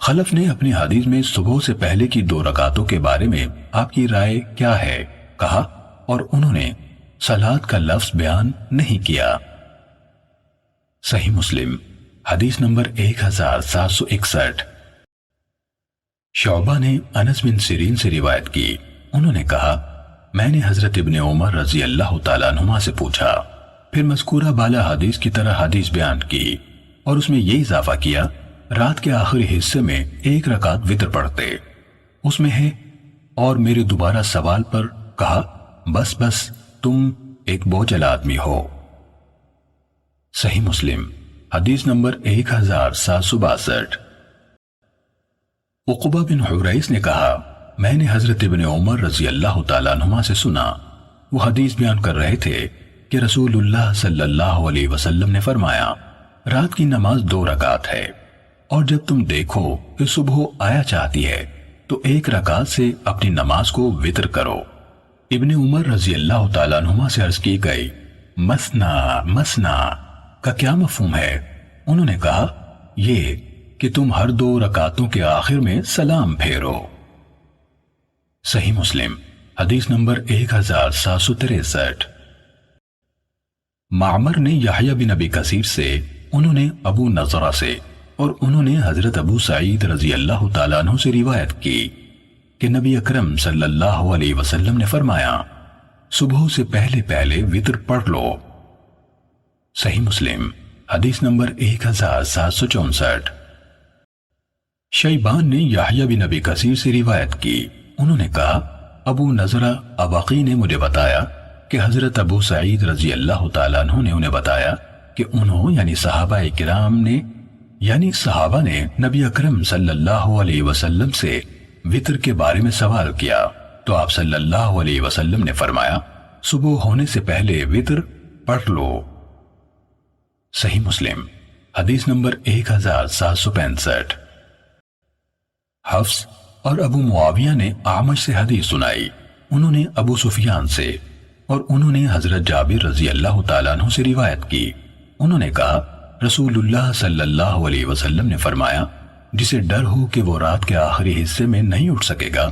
Speaker 1: خلف نے اپنی حدیث میں صبح سے پہلے کی 2 رکعتوں کے بارے میں آپ کی رائے کیا ہے کہا، اور انہوں نے صلاۃ کا لفظ بیان نہیں کیا۔ صحیح مسلم حدیث نمبر 1761۔ شعبہ نے انس بن سیرین سے روایت کی، انہوں نے کہا میں نے حضرت ابن عمر رضی اللہ تعالیٰ عنہما سے پوچھا، پھر مذکورہ بالا حدیث کی طرح حدیث بیان کی اور اس میں یہ اضافہ کیا رات کے آخری حصے میں 1 رکعت وتر پڑھتے، اس میں ہے اور میرے دوبارہ سوال پر کہا بس تم ایک بوجھل آدمی ہو۔ صحیح مسلم حدیث نمبر 1762۔ عقبہ بن حریث نے کہا میں نے حضرت ابن عمر رضی اللہ تعالیٰ عنہما سے سنا، وہ حدیث بیان کر رہے تھے کہ رسول اللہ صلی اللہ علیہ وسلم نے فرمایا رات کی نماز 2 رکعت ہے، اور جب تم دیکھو کہ صبح آیا چاہتی ہے تو 1 رکعت سے اپنی نماز کو وتر کرو۔ ابن عمر رضی اللہ تعالیٰ عنہما سے عرض کی گئی مسنا کا کیا مفہوم ہے؟ انہوں نے کہا یہ کہ تم ہر 2 رکعتوں کے آخر میں سلام پھیرو۔ صحیح مسلم حدیث نمبر 1763۔ معمر نے یحییٰ بن ابی کثیر سے، انہوں نے ابو نضرہ سے، اور انہوں نے حضرت ابو سعید رضی اللہ تعالیٰ عنہ سے روایت کی کہ نبی اکرم صلی اللہ علیہ وسلم نے فرمایا صبح سے پہلے وتر پڑھ لو۔ صحیح مسلم حدیث نمبر 1764۔ شیبان نے یحییٰ بن ابی کثیر سے روایت کی، انہوں نے کہا ابو نضرہ اباقی نے مجھے بتایا کہ حضرت ابو سعید رضی اللہ تعالیٰ عنہ نے انہیں بتایا کہ انہوں یعنی صحابہ کرام نے صحابہ نے نبی اکرم صلی اللہ علیہ وسلم سے وتر کے بارے میں سوال کیا تو آپ صلی اللہ علیہ وسلم نے فرمایا صبح ہونے سے پہلے وتر پڑھ لو۔ صحیح مسلم حدیث نمبر 1765۔ حفص اور ابو معاویہ نے اعمش سے حدیث سنائی، انہوں نے ابو سفیان سے، اور انہوں نے حضرت جابر رضی اللہ تعالیٰ عنہ سے روایت کی، انہوں نے کہا رسول اللہ صلی اللہ علیہ وسلم نے فرمایا جسے ڈر ہو کہ وہ رات کے آخری حصے میں نہیں اٹھ سکے گا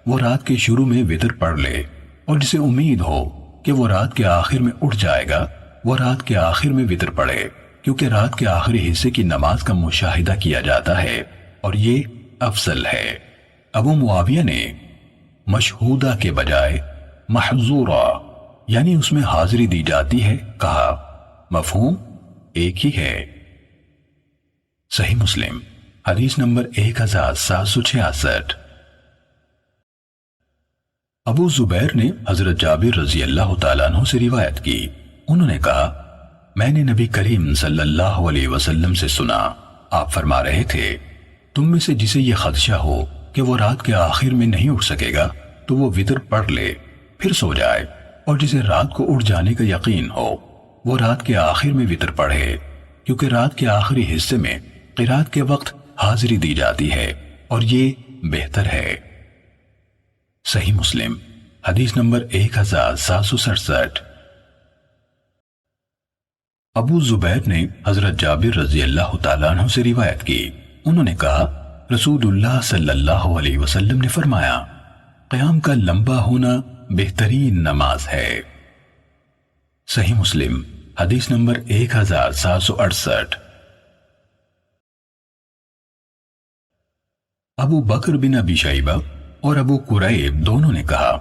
Speaker 1: وہ رات کے شروع میں وتر پڑھ لے، اور جسے امید ہو کہ وہ رات کے آخر میں اٹھ جائے گا وہ رات کے آخر میں وتر پڑھے، کیونکہ رات کے آخری حصے کی نماز کا مشاہدہ کیا جاتا ہے اور یہ افضل ہے۔ ابو معاویہ نے مشہودہ کے بجائے محظورہ یعنی اس میں حاضری دی جاتی ہے کہا، مفہوم ایک ہی ہے۔ صحیح مسلم حدیث نمبر 1766۔ ابو زبیر نے حضرت جابر رضی اللہ تعالیٰ عنہ سے روایت کی، انہوں نے کہا میں نے نبی کریم صلی اللہ علیہ وسلم سے سنا، آپ فرما رہے تھے تم میں سے جسے یہ خدشہ ہو کہ وہ رات کے آخر میں نہیں اٹھ سکے گا تو وہ وتر پڑھ لے پھر سو جائے، اور جسے رات کو اٹھ جانے کا یقین ہو وہ رات کے آخر میں وتر پڑھے، کیونکہ رات کے آخری حصے میں قرات کے وقت حاضری دی جاتی ہے اور یہ بہتر ہے۔ صحیح مسلم حدیث نمبر 1767۔ ابو زبیر نے حضرت جابر رضی اللہ تعالیٰ عنہ سے روایت کی، انہوں نے کہا رسول اللہ صلی اللہ علیہ وسلم نے فرمایا قیام کا لمبا ہونا بہترین نماز ہے۔ صحیح مسلم حدیث نمبر 1768۔ ابو بکر بن ابی شیبہ اور ابو قریب دونوں نے کہا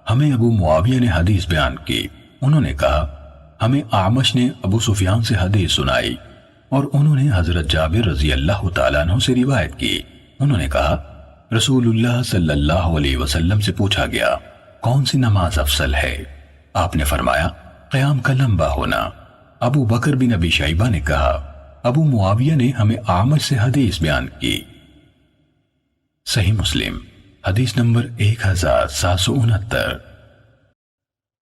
Speaker 1: ہمیں ابو معاویہ نے حدیث بیان کی، انہوں نے کہا ہمیں اعمش نے ابو سفیان سے حدیث سنائی اور انہوں نے حضرت جابر رضی اللہ تعالیٰ عنہ سے روایت کی، انہوں نے کہا رسول اللہ صلی اللہ علیہ وسلم سے پوچھا گیا کون سی نماز افضل ہے؟ آپ نے فرمایا قیام کا لمبا ہونا۔ ابو بکر بن ابی شیبہ نے کہا ابو معاویہ نے ہمیں اعمش سے حدیث بیان کی۔ صحیح مسلم حدیث نمبر 1769۔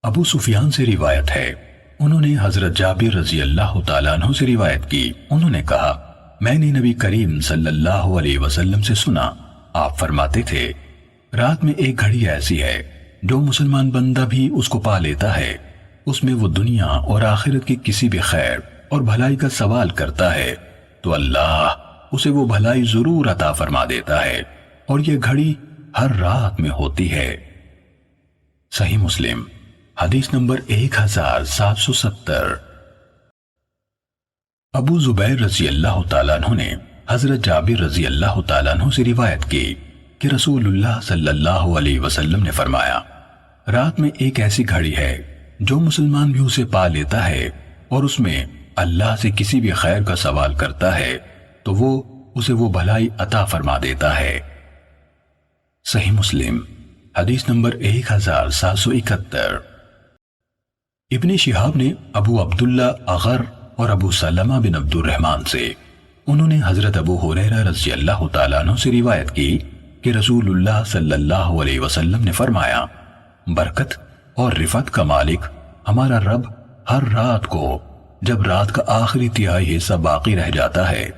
Speaker 1: ابو سفیان سے روایت ہے، انہوں نے حضرت جابر رضی اللہ تعالیٰ عنہ سے روایت کی، انہوں نے کہا میں نے نبی کریم صلی اللہ علیہ وسلم سے سنا، آپ فرماتے تھے رات میں ایک گھڑی ایسی ہے جو مسلمان بندہ بھی اس کو پا لیتا ہے، اس میں وہ دنیا اور آخرت کی کسی بھی خیر اور بھلائی کا سوال کرتا ہے تو اللہ اسے وہ بھلائی ضرور عطا فرما دیتا ہے، اور یہ گھڑی ہر رات میں ہوتی ہے۔ صحیح مسلم حدیث نمبر 1770۔ ابو زبیر رضی اللہ تعالیٰ عنہ نے حضرت جابر رضی اللہ تعالیٰ عنہ سے روایت کی کہ رسول اللہ صلی اللہ علیہ وسلم نے فرمایا رات میں ایک ایسی گھڑی ہے جو مسلمان بھی اسے پا لیتا ہے اور اس میں اللہ سے کسی بھی خیر کا سوال کرتا ہے تو وہ اسے وہ بھلائی عطا فرما دیتا ہے۔ صحیح مسلم حدیث نمبر 1771۔ ابن شہاب نے ابو عبداللہ اغر اور ابو سلمہ بن عبد الرحمن سے، انہوں نے حضرت ابو ہریرہ رضی اللہ تعالیٰ عنہ سے روایت کی کہ رسول اللہ صلی اللہ علیہ وسلم نے فرمایا برکت اور رفعت کا مالک ہمارا رب ہر رات کو جب رات کا آخری تہائی حصہ باقی رہ جاتا ہے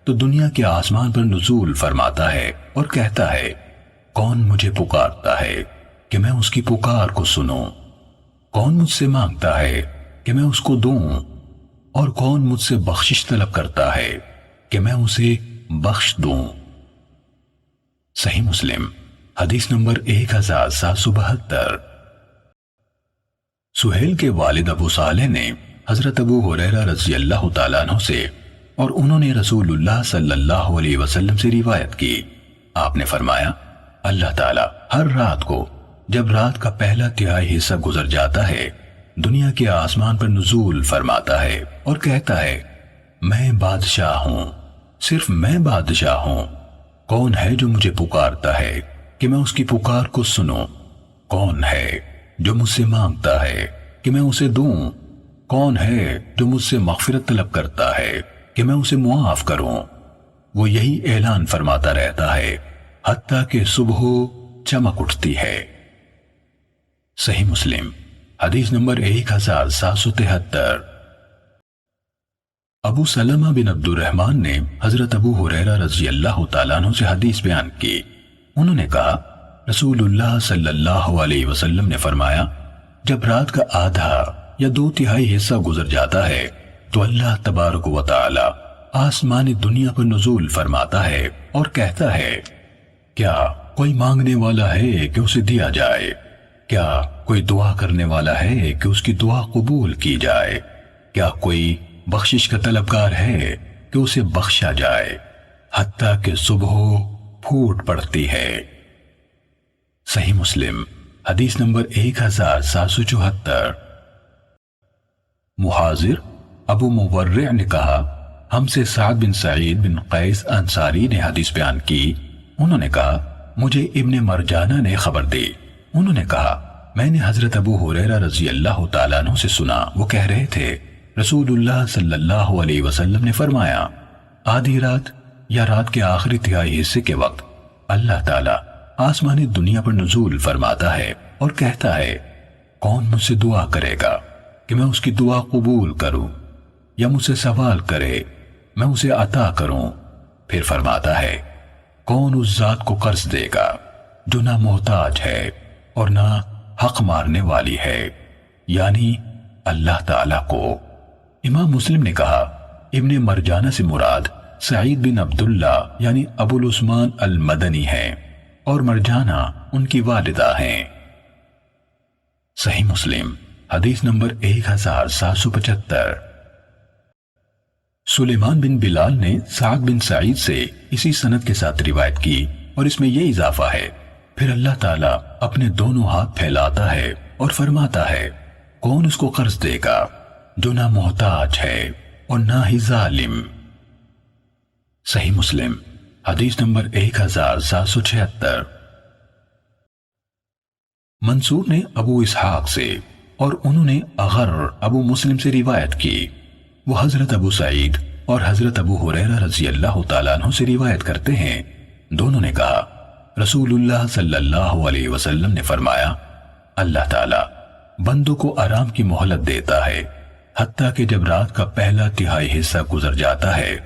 Speaker 1: تو دنیا کے آسمان پر نزول فرماتا ہے اور کہتا ہے کون مجھے پکارتا ہے کہ میں اس کی پکار کو سنوں، کون مجھ سے مانگتا ہے کہ میں اس کو دوں، اور کون مجھ سے بخشش طلب کرتا ہے کہ میں اسے بخش دوں۔ صحیح مسلم حدیث نمبر 1772۔ سہیل کے والد ابو صالح نے حضرت ابو ہریرہ رضی اللہ تعالیٰ عنہ سے، اور انہوں نے رسول اللہ صلی اللہ علیہ وسلم سے روایت کی، آپ نے فرمایا اللہ تعالیٰ ہر رات کو جب رات کا پہلا تہائی حصہ گزر جاتا ہے دنیا کے آسمان پر نزول فرماتا ہے اور کہتا ہے میں بادشاہ ہوں، صرف میں بادشاہ ہوں، کون ہے جو مجھے پکارتا ہے کہ میں اس کی پکار کو سنوں، کون ہے جو مجھ سے مانگتا ہے کہ میں اسے دوں، کون ہے جو مجھ سے مغفرت طلب کرتا ہے کہ میں اسے معاف کروں۔ وہ یہی اعلان فرماتا رہتا ہے حتیٰ کہ صبح چمک اٹھتی ہے۔ صحیح مسلم حدیث نمبر 1773۔ ابو سلمہ بن عبد الرحمن نے حضرت ابو ہریرہ رضی اللہ تعالیٰ عنہ سے حدیث بیان کی، انہوں نے کہا رسول اللہ صلی اللہ علیہ وسلم نے فرمایا جب رات کا آدھا یا 2/3 حصہ گزر جاتا ہے تو اللہ تبارک و تعالی آسمان دنیا پر نزول فرماتا ہے اور کہتا ہے کیا کوئی مانگنے والا ہے کہ اسے دیا جائے، کیا کوئی دعا کرنے والا ہے کہ اس کی دعا قبول کی جائے، کیا کوئی بخشش کا طلبگار ہے کہ اسے بخشا جائے، حتیٰ کہ صبح پھوٹ پڑتی ہے۔ صحیح مسلم حدیث نمبر 1774۔ محاذر ابو مورع نے کہا ہم سے سعد بن سعید بن قیس انصاری نے حدیث بیان کی، انہوں نے کہا مجھے ابن مرجانہ نے خبر دی، انہوں نے کہا میں نے حضرت ابو ہریرہ رضی اللہ تعالیٰ عنہ سے سنا، وہ کہہ رہے تھے رسول اللہ صلی اللہ علیہ وسلم نے فرمایا آدھی رات یا رات کے آخری تہائی حصے کے وقت اللہ تعالیٰ آسمانی دنیا پر نزول فرماتا ہے اور کہتا ہے کون مجھ سے دعا کرے گا کہ میں اس کی دعا قبول کروں، یا مجھ سے سوال کرے میں اسے عطا کروں۔ پھر فرماتا ہے کون اس ذات کو قرض دے گا جو نہ محتاج ہے اور نہ حق مارنے والی ہے، یعنی اللہ تعالیٰ کو۔ امام مسلم نے کہا ابن مرجانہ سے مراد سعید بن عبداللہ یعنی ابو العثمان المدنی ہیں، اور مرجانہ ان کی والدہ ہیں۔ صحیح مسلم حدیث نمبر 1775۔ سلیمان بن بلال نے سعد بن سعید سے اسی سند کے ساتھ روایت کی، اور اس میں یہ اضافہ ہے پھر اللہ تعالیٰ اپنے دونوں ہاتھ پھیلاتا ہے اور فرماتا ہے کون اس کو قرض دے گا جو نہ محتاج ہے اور نہ ہی ظالم۔ صحیح مسلم حدیث نمبر 1776۔ منصور نے ابو اسحاق سے اور انہوں نے اغر ابو مسلم سے روایت کی، وہ حضرت ابو سعید اور حضرت ابو ہریرہ رضی اللہ تعالیٰ عنہ سے روایت کرتے ہیں، دونوں نے کہا رسول اللہ صلی اللہ علیہ وسلم نے فرمایا اللہ تعالیٰ بندوں کو آرام کی مہلت دیتا ہے حتیٰ کہ جب رات کا پہلا تہائی حصہ گزر جاتا ہے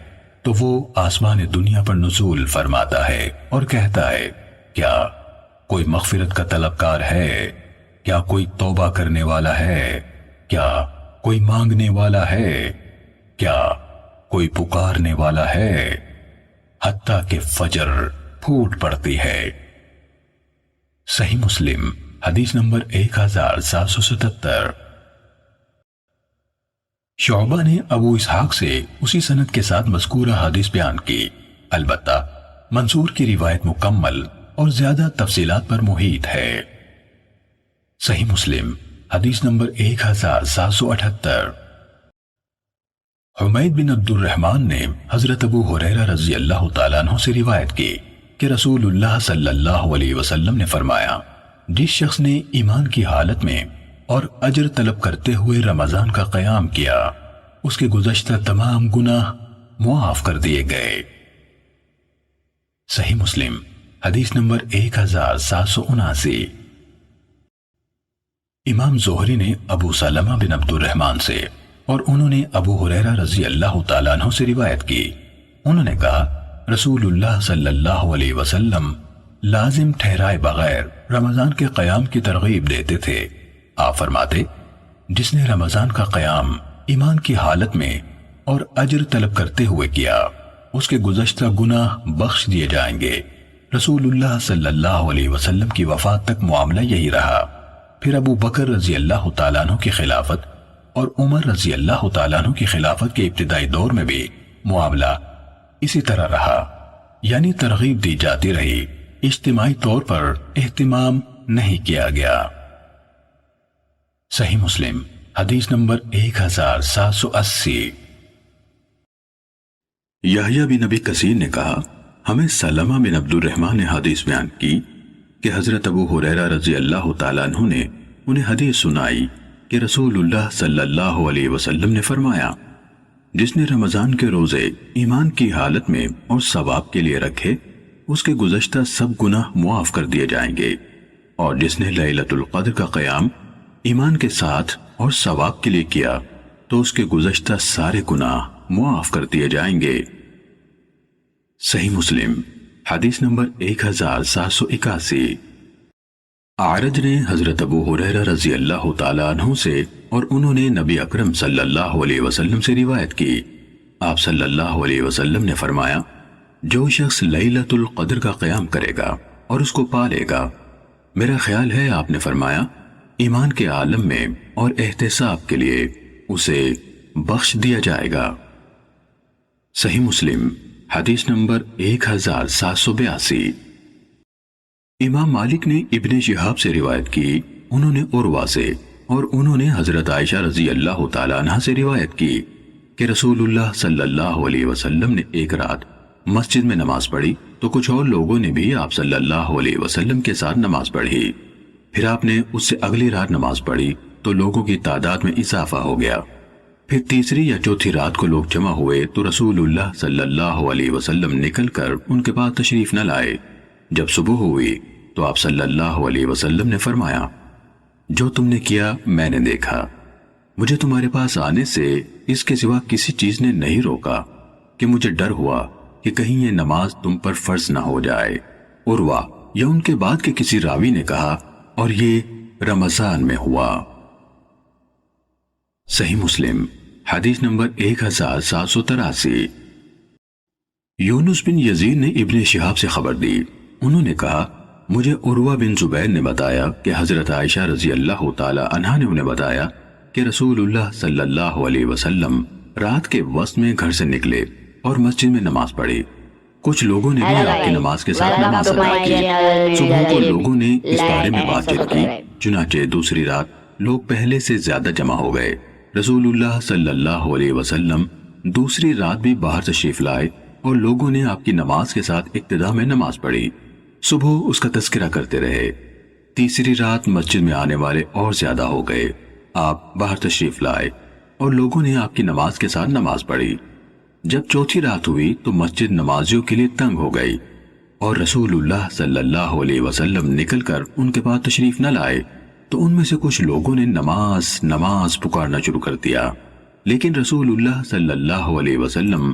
Speaker 1: تو وہ آسمان دنیا پر نزول فرماتا ہے اور کہتا ہے کیا کوئی مغفرت کا طلبکار ہے، کیا کوئی توبہ کرنے والا ہے، کیا کوئی مانگنے والا ہے، کیا کوئی پکارنے والا ہے، حتیٰ کہ فجر پھوٹ پڑتی ہے۔ صحیح مسلم حدیث نمبر 1777۔ شعبہ نے ابو اسحاق سے اسی سند کے ساتھ مذکورہ حدیث بیان کی، البتہ منصور کی روایت مکمل اور زیادہ تفصیلات پر محیط ہے۔ صحیح مسلم حدیث نمبر 1778۔ حمید بن عبد الرحمن نے حضرت ابو ہریرہ رضی اللہ تعالیٰ عنہ سے روایت کی کہ رسول اللہ صلی اللہ علیہ وسلم نے فرمایا جس شخص نے ایمان کی حالت میں اور اجر طلب کرتے ہوئے رمضان کا قیام کیا اس کے گزشتہ تمام گناہ معاف کر دیے گئے۔ صحیح مسلم حدیث نمبر 1779۔ امام زہری نے ابو سلمہ بن عبد الرحمن سے اور انہوں نے ابو ہریرہ رضی اللہ تعالیٰ عنہ سے روایت کی، انہوں نے کہا رسول اللہ صلی اللہ علیہ وسلم لازم ٹھہرائے بغیر رمضان کے قیام کی ترغیب دیتے تھے۔ آپ فرماتے جس نے رمضان کا قیام ایمان کی حالت میں اور اجر طلب کرتے ہوئے کیا اس کے گزشتہ گناہ بخش دیے جائیں گے۔ رسول اللہ صلی اللہ علیہ وسلم کی وفات تک معاملہ یہی رہا، پھر ابو بکر رضی اللہ تعالیٰ عنہ کی خلافت اور عمر رضی اللہ تعالیٰ عنہ کی خلافت کے ابتدائی دور میں بھی معاملہ اسی طرح رہا، یعنی ترغیب دی جاتی رہی، اجتماعی طور پر اہتمام نہیں کیا گیا۔ صحیح مسلم حدیث نمبر 1780۔ یحییٰ بن ابی کثیر نے کہا ہمیں سلمہ بن عبد الرحمن نے حدیث بیان کی کہ حضرت ابو ہریرہ رضی اللہ تعالیٰ عنہ نے انہیں حدیث سنائی کہ رسول اللہ صلی اللہ علیہ وسلم نے فرمایا جس نے رمضان کے روزے ایمان کی حالت میں اور ثواب کے لیے رکھے اس کے گزشتہ سب گناہ معاف کر دیے جائیں گے، اور جس نے لیلۃ القدر کا قیام ایمان کے ساتھ اور ثواب کے لیے کیا تو اس کے گزشتہ سارے گناہ معاف کر دیے جائیں گے۔ صحیح مسلم حدیث نمبر 1781۔ اعرج نے حضرت ابو ہریرہ رضی اللہ تعالیٰ عنہ سے اور انہوں نے نبی اکرم صلی اللہ علیہ وسلم سے روایت کی، آپ صلی اللہ علیہ وسلم نے فرمایا جو شخص لیلۃ القدر کا قیام کرے گا اور اس کو پا لے گا، میرا خیال ہے آپ نے فرمایا ایمان کے عالم میں اور احتساب کے لیے اسے بخش دیا جائے گا۔ صحیح مسلم حدیث نمبر 1782۔ امام مالک نے ابن شہاب سے روایت کی، انہوں نے عروہ سے اور انہوں نے حضرت عائشہ رضی اللہ تعالیٰ عنہ سے روایت کی کہ رسول اللہ صلی اللہ علیہ وسلم نے ایک رات مسجد میں نماز پڑھی تو کچھ اور لوگوں نے بھی آپ صلی اللہ علیہ وسلم کے ساتھ نماز پڑھی۔ پھر آپ نے اس سے اگلی رات نماز پڑھی تو لوگوں کی تعداد میں اضافہ ہو گیا۔ پھر تیسری یا چوتھی رات کو لوگ جمع ہوئے تو رسول اللہ صلی اللہ علیہ وسلم نکل کر ان کے پاس تشریف نہ لائے۔ جب صبح ہوئی تو آپ صلی اللہ علیہ وسلم نے فرمایا، جو تم نے کیا میں نے دیکھا، مجھے تمہارے پاس آنے سے اس کے سوا کسی چیز نے نہیں روکا کہ مجھے ڈر ہوا کہ کہیں یہ نماز تم پر فرض نہ ہو جائے۔ عروہ یا ان کے بعد کے کسی راوی نے کہا، اور یہ رمضان میں ہوا۔ صحیح مسلم حدیث نمبر 1783۔ یونس بن یزید نے ابن شہاب سے خبر دی، انہوں نے کہا مجھے عروہ بن زبیر نے بتایا کہ حضرت عائشہ رضی اللہ تعالی عنہا نے انہیں بتایا کہ رسول اللہ صلی اللہ علیہ وسلم رات کے وسط میں گھر سے نکلے اور مسجد میں نماز پڑھی۔ کچھ لوگوں نے بھی آپ کی نماز کے ساتھ نماز ادا کی۔ صبح کو لوگوں نے اس بارے میں بات چیت کی، چنانچہ دوسری رات لوگ پہلے سے زیادہ جمع ہو گئے۔ رسول اللہ صلی اللہ علیہ وسلم دوسری رات بھی باہر تشریف لائے اور لوگوں نے آپ کی نماز کے ساتھ ابتدا میں نماز پڑھی۔ صبح اس کا تذکرہ کرتے رہے۔ تیسری رات مسجد میں آنے والے اور زیادہ ہو گئے، آپ باہر تشریف لائے اور لوگوں نے آپ کی نماز کے ساتھ نماز پڑھی۔ جب چوتھی رات ہوئی تو مسجد نمازیوں کے لیے تنگ ہو گئی اور رسول اللہ صلی اللہ علیہ وسلم نکل کر ان کے پاس تشریف نہ لائے تو ان میں سے کچھ لوگوں نے نماز نماز پکارنا شروع کر دیا، لیکن رسول اللہ صلی اللہ علیہ وسلم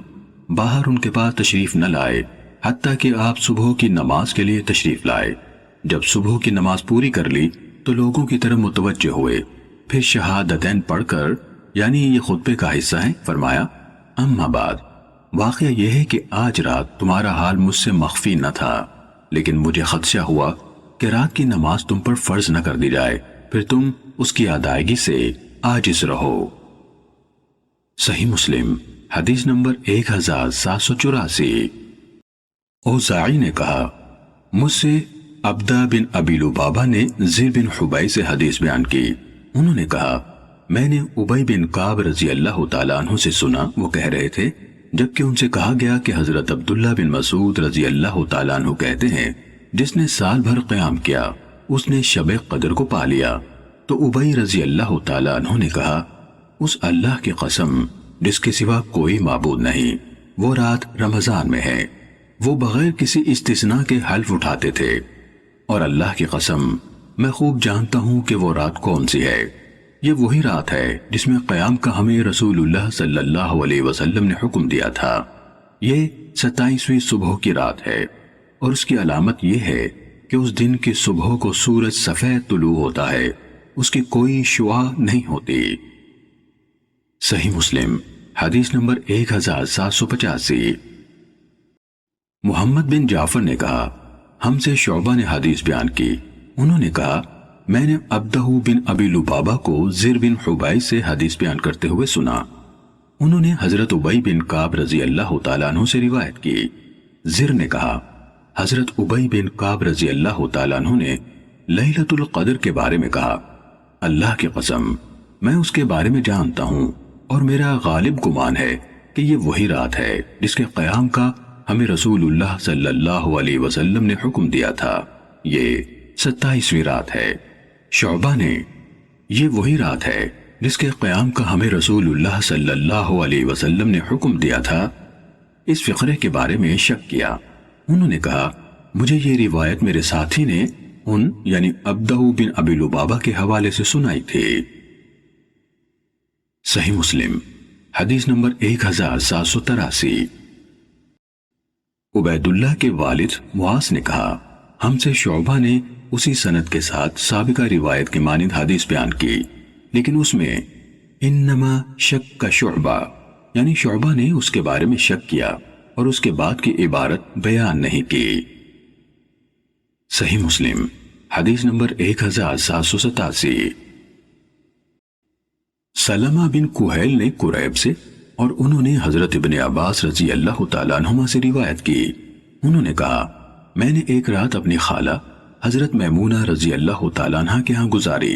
Speaker 1: باہر ان کے پاس تشریف نہ لائے حتیٰ کہ آپ صبح کی نماز کے لیے تشریف لائے۔ جب صبح کی نماز پوری کر لی تو لوگوں کی طرف متوجہ ہوئے، پھر شہادتین پڑھ کر، یعنی یہ خطبے کا حصہ ہے، فرمایا اما بعد، واقعہ یہ ہے کہ آج رات تمہارا حال مجھ سے مخفی نہ تھا، لیکن مجھے خدشہ ہوا کہ رات کی نماز تم پر فرض نہ کر دی جائے، پھر تم اس کی ادائیگی سے عاجز رہو۔ صحیح مسلم حدیث نمبر 1784۔ اوزاعی نے کہا مجھ سے عبدہ بن ابی لبابہ نے زر بن حبیب سے حدیث بیان کی، انہوں نے کہا میں نے ابی بن کعب رضی اللہ تعالیٰ عنہ سے سنا، وہ کہہ رہے تھے جبکہ ان سے کہا گیا کہ حضرت عبداللہ بن مسعود رضی اللہ تعالیٰ عنہ کہتے ہیں جس نے سال بھر قیام کیا اس نے شب قدر کو پا لیا۔ تو ابی رضی اللہ تعالیٰ عنہ نے کہا اس اللہ کی قسم جس کے سوا کوئی معبود نہیں، وہ رات رمضان میں ہے۔ وہ بغیر کسی استثناء کے حلف اٹھاتے تھے، اور اللہ کی قسم میں خوب جانتا ہوں کہ وہ رات کون سی ہے۔ یہ وہی رات ہے جس میں قیام کا ہمیں رسول اللہ صلی اللہ علیہ وسلم نے حکم دیا تھا۔ یہ 27ویں صبح کی رات ہے، اور اس کی علامت یہ ہے کہ اس دن کی صبح کو سورج سفید طلوع ہوتا ہے، اس کی کوئی شعاع نہیں ہوتی۔ صحیح مسلم حدیث نمبر 1785۔ محمد بن جعفر نے کہا ہم سے شعبہ نے حدیث بیان کی، انہوں نے کہا میں نے عبدہ بن ابی لبابہ کو زر بن حبیب سے حدیث بیان کرتے ہوئے سنا، انہوں نے حضرت ابی بن کعب رضی اللہ تعالیٰ عنہ سے روایت کی۔ زر نے کہا حضرت ابی بن کعب رضی اللہ تعالیٰ عنہ نے لیلۃ القدر کے بارے میں کہا اللہ کی قسم میں اس کے بارے میں جانتا ہوں، اور میرا غالب گمان ہے کہ یہ وہی رات ہے جس کے قیام کا ہمیں رسول اللہ صلی اللہ علیہ وسلم نے حکم دیا تھا، یہ 27ویں رات ہے۔ شعبہ نے یہ وہی رات ہے جس کے قیام کا ہمیں رسول اللہ صلی اللہ علیہ وسلم نے حکم دیا تھا، اس فقرے کے بارے میں شک کیا۔ انہوں نے کہا مجھے یہ روایت میرے ساتھی نے ان یعنی عبدہ بن ابی لبابہ کے حوالے سے سنائی تھی۔ صحیح مسلم حدیث نمبر 1783۔ عبید اللہ کے والد معاذ نے کہا ہم سے شعبہ نے اسی سند کے ساتھ سابقہ روایت کی مانند حدیث بیان کی، لیکن اس میں انما شک کا شعبہ یعنی شعبہ نے اس کے بارے میں شک کیا اور اس کے بعد کی عبارت بیان نہیں کی۔ صحیح مسلم حدیث نمبر 1787۔ سلمہ بن کہیل نے قریب سے اور انہوں نے حضرت ابن عباس رضی اللہ تعالیٰ عنہما سے روایت کی، انہوں نے کہا میں نے ایک رات اپنی خالہ حضرت میمونہ رضی اللہ تعالیٰ عنہ کے ہاں گزاری۔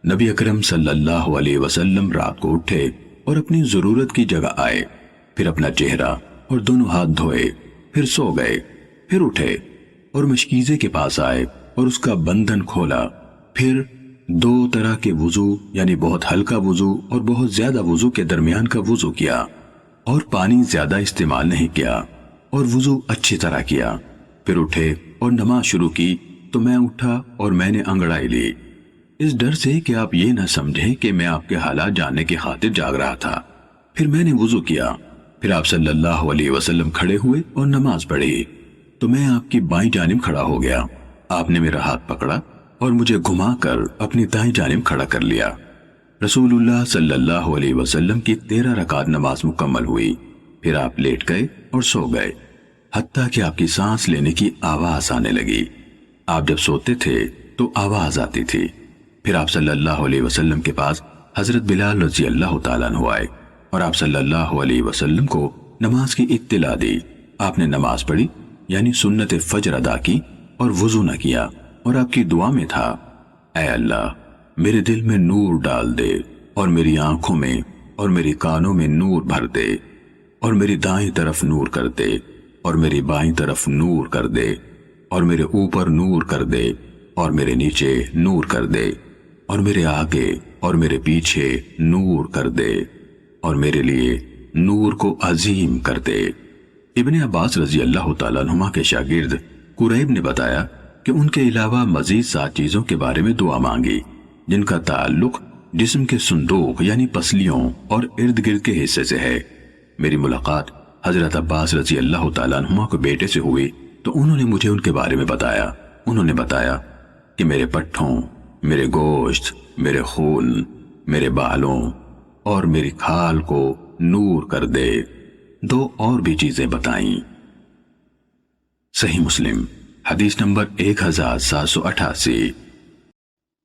Speaker 1: نبی اکرم صلی اللہ علیہ وسلم رات کو اٹھے اور اپنی ضرورت کی جگہ آئے، پھر اپنا چہرہ اور دونوں ہاتھ دھوئے، پھر سو گئے، پھر اٹھے اور مشکیزے کے پاس آئے اور اس کا بندھن کھولا، پھر 2 طرح کے وضو یعنی بہت ہلکا وضو اور بہت زیادہ وضو کے درمیان کا وضو کیا، اور پانی زیادہ استعمال نہیں کیا، اور وضو اچھی طرح کیا۔ پھر اٹھے اور نماز شروع کی تو میں اٹھا اور میں نے انگڑائی لی، اس ڈر سے کہ آپ یہ نہ سمجھیں کہ میں آپ کے حالات جاننے کی خاطر جاگ رہا تھا۔ پھر میں نے وضو کیا، پھر آپ صلی اللہ علیہ وسلم کھڑے ہوئے اور نماز پڑھی تو میں آپ کی بائیں جانب کھڑا ہو گیا۔ آپ نے میرا ہاتھ پکڑا اور مجھے گھما کر اپنی دائیں جانب کھڑا کر لیا۔ رسول اللہ صلی اللہ علیہ وسلم کی 13 رکعت نماز مکمل ہوئی، پھر آپ لیٹ گئے اور سو گئے، حتیٰ کہ آپ کی سانس لینے کی آواز آنے لگی۔ آپ جب سوتے تھے تو آواز آتی تھی۔ پھر آپ صلی اللہ علیہ وسلم کے پاس حضرت بلال رضی اللہ تعالیٰ عنہ آئے اور آپ صلی اللہ علیہ وسلم کو نماز کی اطلاع دی۔ آپ نے نماز پڑھی یعنی سنت فجر ادا کی اور وضو نہ کیا، اور آپ کی دعا میں تھا، اے اللہ میرے دل میں نور ڈال دے، اور میری آنکھوں میں اور میری کانوں میں نور بھر دے، اور میری دائیں طرف نور کر دے، اور میری بائیں طرف نور کر دے، اور میرے اوپر نور کر دے، اور میرے نیچے نور کر دے، اور میرے آگے اور میرے پیچھے نور کر دے، اور میرے لیے نور کو عظیم کر دے۔ ابن عباس رضی اللہ تعالیٰ عنہما کے شاگرد قریب نے بتایا کہ ان کے علاوہ مزید 7 چیزوں کے بارے میں دعا مانگی جن کا تعلق جسم کے صندوق یعنی پسلیوں اور ارد گرد کے حصے سے ہے۔ میری ملاقات حضرت عباس رضی اللہ تعالیٰ عنہما کے بیٹے سے ہوئی تو انہوں نے مجھے ان کے بارے میں بتایا۔ انہوں نے بتایا کہ میرے پٹھوں، میرے گوشت، میرے خون، میرے بالوں اور میری کھال کو نور کر دے۔ 2 اور بھی چیزیں بتائیں۔ صحیح مسلم حدیث نمبر 1788۔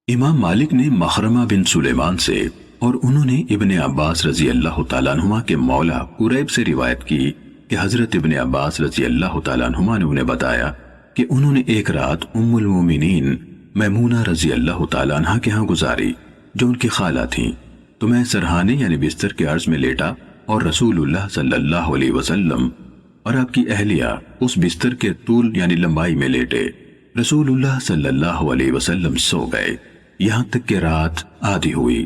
Speaker 1: امام مالک نے مخرمہ بن سلیمان سے اور انہوں نے ابن عباس رضی اللہ تعالیٰ عنہما کے مولا قریب سے روایت کی کہ حضرت ابن عباس رضی اللہ تعالیٰ عنہما نے انہیں بتایا کہ انہوں نے ایک رات ام المومنین میمونہ رضی اللہ تعالیٰ عنہ کے ہاں گزاری جو ان کی خالہ تھیں، تو میں سرہانے یعنی بستر کے عرض میں لیٹا اور رسول اللہ صلی اللہ علیہ وسلم اور آپ کی اہلیہ اس بستر کے طول یعنی لمبائی میں لیٹے۔ رسول اللہ صلی اللہ علیہ وسلم سو گئے یہاں تک کہ رات آدھی ہوئی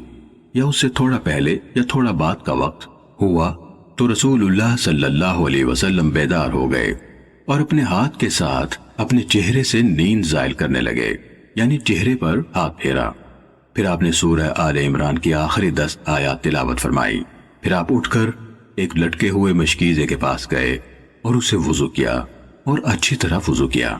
Speaker 1: یا اس سے تھوڑا پہلے یا تھوڑا بعد کا وقت ہوا تو رسول اللہ صلی اللہ علیہ وسلم بیدار ہو گئے اور اپنے ہاتھ کے ساتھ اپنے چہرے سے نیند زائل کرنے لگے یعنی چہرے پر ہاتھ پھیرا۔ پھر آپ نے سورہ آل عمران کی آخری 10 آیات تلاوت فرمائی۔ پھر آپ اٹھ کر ایک لٹکے ہوئے مشکیزے کے پاس گئے اور اسے وضو کیا اور اچھی طرح وضو کیا،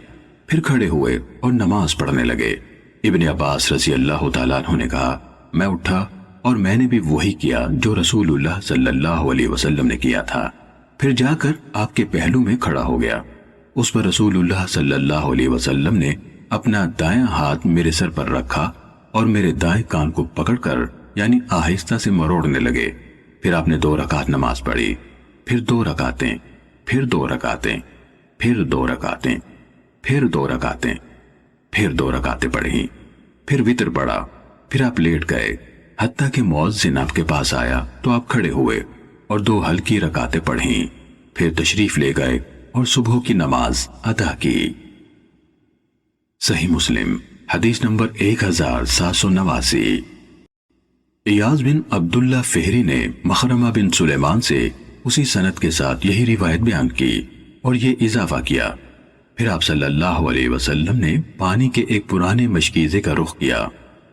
Speaker 1: پھر کھڑے ہوئے اور نماز پڑھنے لگے۔ ابن عباس رضی اللہ تعالیٰ عنہ نے کہا، میں اٹھا اور میں نے بھی وہی کیا جو رسول اللہ صلی اللہ علیہ وسلم نے کیا تھا، پھر جا کر آپ کے پہلو میں کھڑا ہو گیا۔ اس پر رسول اللہ صلی اللہ علیہ وسلم نے اپنا دایاں ہاتھ میرے سر پر رکھا اور میرے دائیں کان کو پکڑ کر یعنی آہستہ سے مروڑنے لگے۔ پھر آپ نے 2 رکعت نماز پڑھی، پھر 2 رکعتیں، پھر 2 رکعتیں، پھر 2 رکعتیں، پھر 2 رکعتیں، پھر 2 رکعتیں پڑھی، پھر وتر پڑھا، پھر آپ لیٹ گئے حتیٰ کہ مؤذن آپ کے پاس آیا تو آپ کھڑے ہوئے اور 2 ہلکی رکعتیں پڑھیں، پھر تشریف لے گئے اور صبح کی نماز ادا کی۔ صحیح مسلم حدیث نمبر 1789۔ ایاز بن عبداللہ فہری نے مخرمہ بن سلیمان سے اسی سند کے ساتھ یہی روایت بیان کی اور یہ اضافہ کیا، پھر آپ صلی اللہ علیہ وسلم نے پانی کے ایک پرانے مشکیزے کا رخ کیا،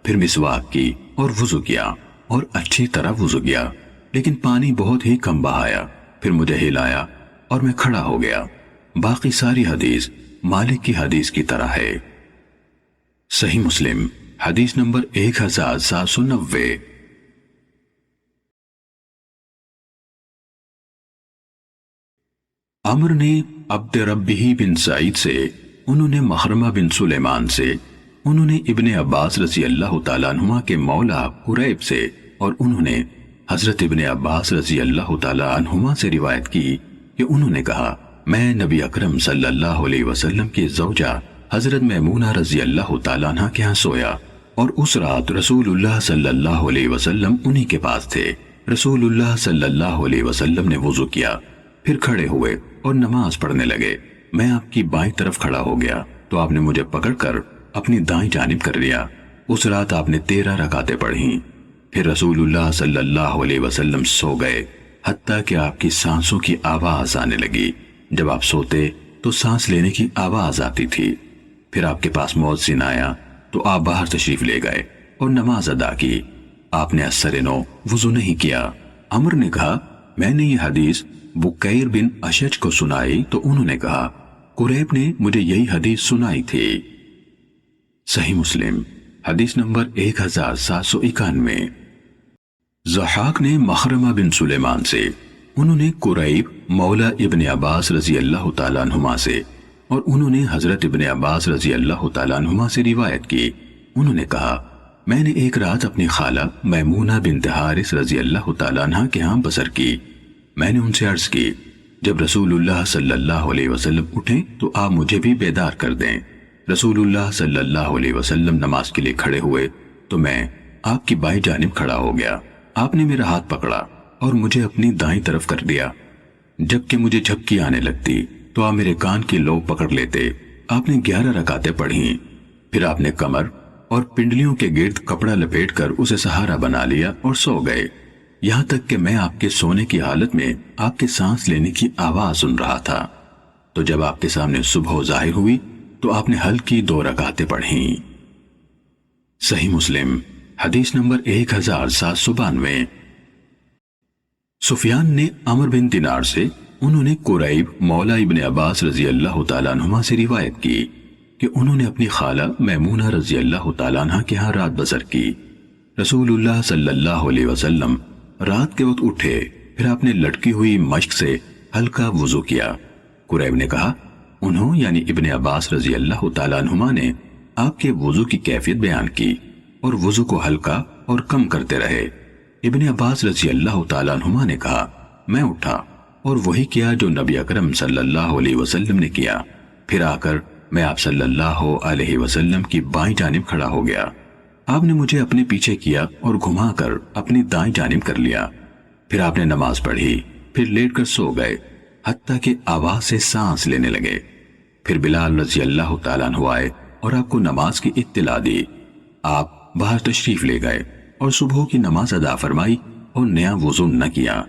Speaker 1: پھر مسواک کی اور وضو کیا اور اچھی طرح وضو کیا، لیکن پانی بہت ہی کم بہایا، پھر مجھے ہلایا اور میں کھڑا ہو گیا۔ باقی ساری حدیث مالک کی حدیث کی طرح ہے۔ صحیح مسلم حدیث نمبر 1790۔ عمر نے عبد ربہ بن سعید سے، انہوں نے مخرمہ بن سلیمان سے، انہوں نے ابن عباس رضی اللہ تعالیٰ عنہما کے مولا قریب سے اور انہوں نے حضرت ابن عباس رضی اللہ تعالیٰ عنہما سے روایت کی کہ انہوں نے کہا، میں نبی اکرم صلی اللہ علیہ وسلم کی زوجہ حضرت میمونہ رضی اللہ تعالیٰ عنہ کے ہاں سویا اور اس رات رسول اللہ صلی اللہ علیہ وسلم انہی کے پاس تھے۔ رسول اللہ صلی اللہ علیہ وسلم نے وضو کیا، پھر کھڑے ہوئے اور نماز پڑھنے لگے۔ میں آپ کی بائیں طرف کھڑا ہو گیا تو آپ نے مجھے پکڑ کر اپنی دائیں جانب کر لیا، اس رات آپ نے 13 رکعتیں پڑھیں۔ پھر رسول اللہ صلی اللہ علیہ وسلم سو گئے حتیٰ کہ آپ کی سانسوں کی آواز آنے لگی۔ جب آپ سوتے تو سانس لینے کی آواز آتی تھی۔ پھر آپ کے پاس مؤذن آیا تو آپ باہر تشریف لے گئے اور نماز ادا کی۔ آپ نے اثر نو وضو نہیں کیا۔ عمر نے کہا میں نے یہ حدیث بکیر بن اشج کو سنائی تو انہوں نے کہا قریب نے مجھے یہی حدیث سنائی تھی۔ صحیح مسلم حدیث نمبر 1791۔ ضحاک نے مخرمہ بن سلیمان سے، انہوں نے قریب مولا ابن عباس رضی اللہ تعالیٰ عنہما سے، اور انہوں نے حضرت ابن عباس رضی اللہ تعالیٰ عنہما سے روایت کی۔ انہوں نے کہا میں نے ایک رات اپنی خالہ میمونہ بنت حارث رضی اللہ تعالیٰ عنہ کے ہاں بسر کی۔ میں نے ان سے عرض کی جب رسول اللہ صلی اللہ علیہ وسلم اٹھیں تو آپ مجھے بھی بیدار کر دیں۔ رسول اللہ صلی اللہ علیہ وسلم نماز کے لیے کھڑے ہوئے تو میں آپ کی بائیں جانب کھڑا ہو گیا۔ آپ نے میرا ہاتھ پکڑا اور مجھے اپنی دائیں طرف کر دیا۔ جبکہ مجھے جھپکی آنے لگتی تو آپ میرے کان کی لو پکڑ لیتے۔ آپ نے 11 رکعتیں پڑھیں۔ پھر آپ نے کمر اور پنڈلیوں کے گرد کپڑا لپیٹ کر اسے سہارا بنا لیا اور سو گئے، یہاں تک کہ میں آپ کے سونے کی حالت میں آپ کے سانس لینے کی آواز سن رہا تھا۔ تو جب آپ کے سامنے صبح ظاہر ہوئی تو آپ نے ہلکی 2 رکعتیں پڑھیں۔ صحیح مسلم حدیث نمبر 1792۔ سفیان نے عمر بن دینار سے، انہوں نے قریب مولا ابن عباس رضی اللہ تعالیٰ عنہما سے روایت کی کہ انہوں نے اپنی خالہ میمونہ رضی اللہ تعالیٰ عنہ کے ہاں رات بسر کی۔ رسول اللہ صلی اللہ علیہ وسلم رات کے وقت اٹھے، پھر آپ نے لٹکی ہوئی مشک سے ہلکا وضو کیا۔ قریب نے کہا انہوں یعنی ابن عباس رضی اللہ تعالیٰ عنہما نے آپ کے وضو کی کیفیت بیان کی اور وضو کو ہلکا اور کم کرتے رہے۔ ابن عباس رضی اللہ تعالیٰ عنہما نے کہا میں اٹھا اور وہی کیا جو نبی اکرم صلی اللہ علیہ وسلم نے کیا۔ پھر آ کر میں آپ صلی اللہ علیہ وسلم کی بائیں جانب کھڑا ہو گیا۔ آپ نے مجھے اپنے پیچھے کیا اور گھما کر اپنی دائیں جانب کر لیا۔ پھر آپ نے نماز پڑھی، پھر لیٹ کر سو گئے حتیٰ کہ آواز سے سانس لینے لگے۔ پھر بلال رضی اللہ تعالیٰ عنہ آئے اور آپ کو نماز کی اطلاع دی۔ آپ باہر تشریف لے گئے اور صبح کی نماز ادا فرمائی اور نیا وضو نہ کیا۔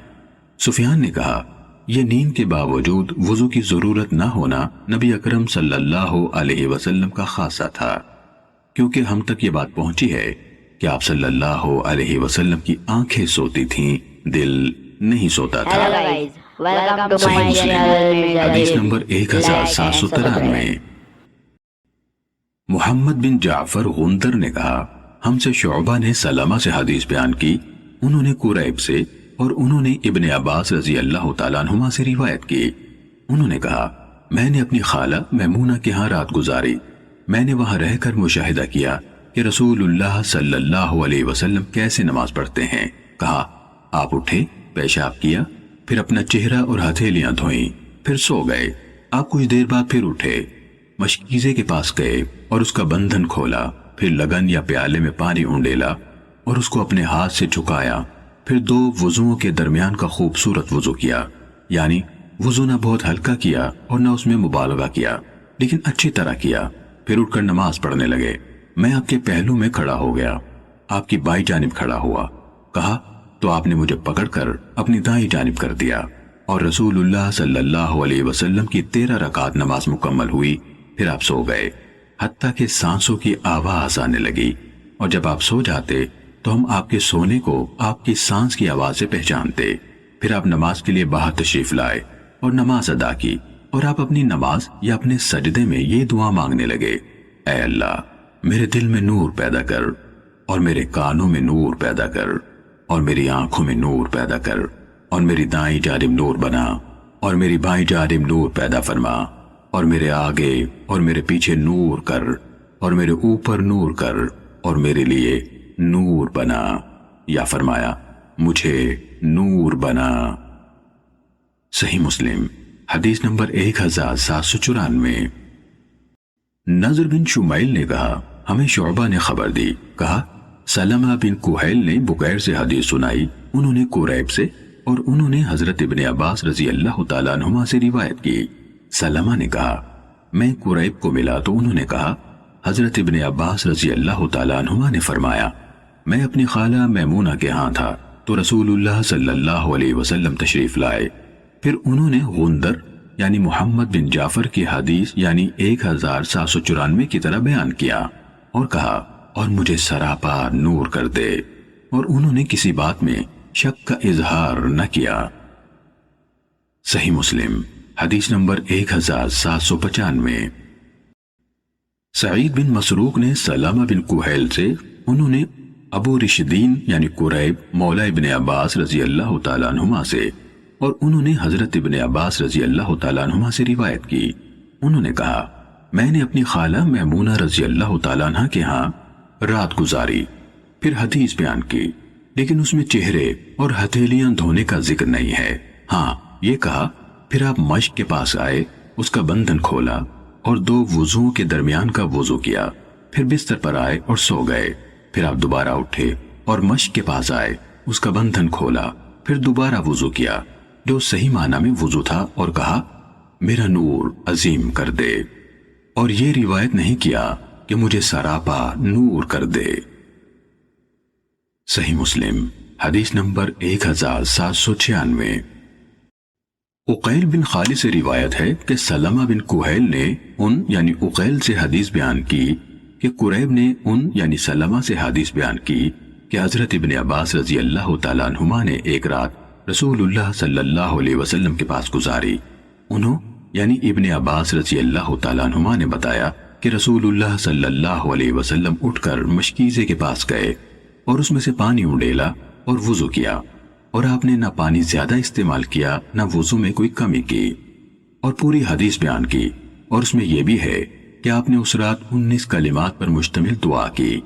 Speaker 1: سفیان نے کہا یہ نیند کے باوجود وضو کی ضرورت نہ ہونا نبی اکرم صلی اللہ علیہ وسلم کا خاصہ تھا، کیونکہ ہم تک یہ بات پہنچی ہے کہ آپ صلی اللہ علیہ وسلم کی آنکھیں سوتی تھیں، دل نہیں سوتا تھا۔ صحیح مسلم حدیث نمبر 1793۔ محمد بن جعفر غندر نے کہا ہم سے شعبہ نے سلمہ سے حدیث بیان کی، انہوں نے قریب سے اور انہوں نے ابن عباس رضی اللہ تعالیٰ عنہما سے روایت کی۔ انہوں نے کہا میں نے اپنی خالہ میمونہ کے ہاں رات گزاری۔ میں نے وہاں رہ کر مشاہدہ کیا کہ رسول اللہ صلی اللہ علیہ وسلم کیسے نماز پڑھتے ہیں۔ کہا آپ اٹھے، پیشاب کیا، پھر اپنا چہرہ اور ہتھیلیاں دھوئیں، پھر سو گئے۔ آپ کچھ دیر بعد پھر اٹھے، مشکیزے کے پاس گئے اور اس کا بندھن کھولا، پھر لگن یا پیالے میں پانی اونڈیلا اور اس کو اپنے ہاتھ سے جھکایا، پھر 2 وضوؤں کے درمیان کا خوبصورت وضو کیا، یعنی وضو نہ بہت ہلکا کیا اور نہ اس میں مبالغہ کیا، لیکن اچھی طرح کیا۔ پھر اٹھ کر نماز پڑھنے لگے۔ میں آپ کے پہلو میں کھڑا ہو گیا، آپ کی بائیں جانب کھڑا ہوا۔ کہا تو آپ نے مجھے پکڑ کر اپنی دائیں جانب کر دیا، اور رسول اللہ صلی اللہ علیہ وسلم کی 13 رکعت نماز مکمل ہوئی۔ پھر آپ سو گئے حتیٰ کہ سانسوں کی آواز آنے لگی، اور جب آپ سو جاتے تو ہم آپ کے سونے کو آپ کی سانس کی آواز سے پہچانتے۔ پھر آپ نماز کے لیے باہر تشریف لائے اور نماز ادا کی، اور آپ اپنی نماز یا اپنے سجدے میں یہ دعا مانگنے لگے اے اللہ میرے دل میں نور پیدا کر، اور میرے کانوں میں نور پیدا کر، اور میری آنکھوں میں نور پیدا کر، اور میری دائیں جانب نور بنا، اور میری بائیں جانب نور پیدا فرما، اور میرے آگے اور میرے پیچھے نور کر، اور میرے اوپر نور کر، اور میرے لیے نور بنا، یا فرمایا مجھے نور بنا۔ صحیح مسلم حدیث نمبر 1794۔ نضر بن شمیل نے کہا ہمیں شعبہ نے خبر دی، کہا سلمہ بن کحیل نے بکیر سے حدیث سنائی، انہوں نے قریب سے اور انہوں نے حضرت ابن عباس رضی اللہ تعالیٰ عنہما سے روایت کی۔ سلمہ نے کہا میں قریب کو ملا تو انہوں نے کہا حضرت ابن عباس رضی اللہ تعالیٰ عنہما نے فرمایا میں اپنی خالہ میمونہ کے ہاں تھا تو رسول اللہ صلی اللہ علیہ وسلم تشریف لائے، پھر انہوں نے غندر یعنی محمد بن جعفر کی حدیث یعنی 1794 کی طرح بیان کیا اور کہا اور مجھے سراپا نور کر دے، اور انہوں نے کسی بات میں شک کا اظہار نہ کیا۔ صحیح مسلم حدیث نمبر 1795۔ سعید بن مسروق نے سلامہ بن کوہیل سے، انہوں نے ابو رشدین یعنی قریب مولا ابن عباس رضی اللہ تعالیٰ عنہما سے، اور انہوں نے حضرت ابن عباس رضی اللہ تعالیٰ عنہما سے روایت کی، انہوں نے کہا میں نے اپنی خالہ میمونہ رضی اللہ تعالیٰ عنہ کے ہاں رات گزاری، پھر حدیث بیان کی، لیکن اس میں چہرے اور ہتھیلیاں دھونے کا ذکر نہیں ہے۔ ہاں یہ کہا پھر آپ مشک کے پاس آئے، اس کا بندھن کھولا اور 2 وضوؤں کے درمیان کا وضو کیا، پھر بستر پر آئے اور سو گئے، پھر آپ دوبارہ اٹھے اور مشک کے پاس آئے، اس کا بندھن کھولا، پھر دوبارہ وضو کیا جو صحیح معنی میں وضو تھا، اور کہا میرا نور عظیم کر دے، اور یہ روایت نہیں کیا کہ مجھے سراپا نور کر دے۔ صحیح مسلم حدیث نمبر 1796۔ عقیل بن خالد سے روایت ہے کہ سلمہ بن کوہیل نے ان یعنی عقیل سے حدیث بیان کی کہ قریب نے ان یعنی سلمہ سے حدیث بیان کی کہ حضرت ابن عباس رضی اللہ تعالیٰ عنہما نے ایک رات رسول اللہ صلی اللہ علیہ وسلم کے پاس گزاری۔ انہوں یعنی ابن عباس رضی اللہ تعالیٰ عنہما نے بتایا کہ رسول اللہ صلی اللہ علیہ وسلم اٹھ کر مشکیزے کے پاس گئے اور اس میں سے پانی اونڈیلا اور وضو کیا، اور آپ نے نہ پانی زیادہ استعمال کیا نہ وضو میں کوئی کمی کی، اور پوری حدیث بیان کی، اور اس میں یہ بھی ہے کہ آپ نے اس رات 19 کلمات پر مشتمل دعا کی،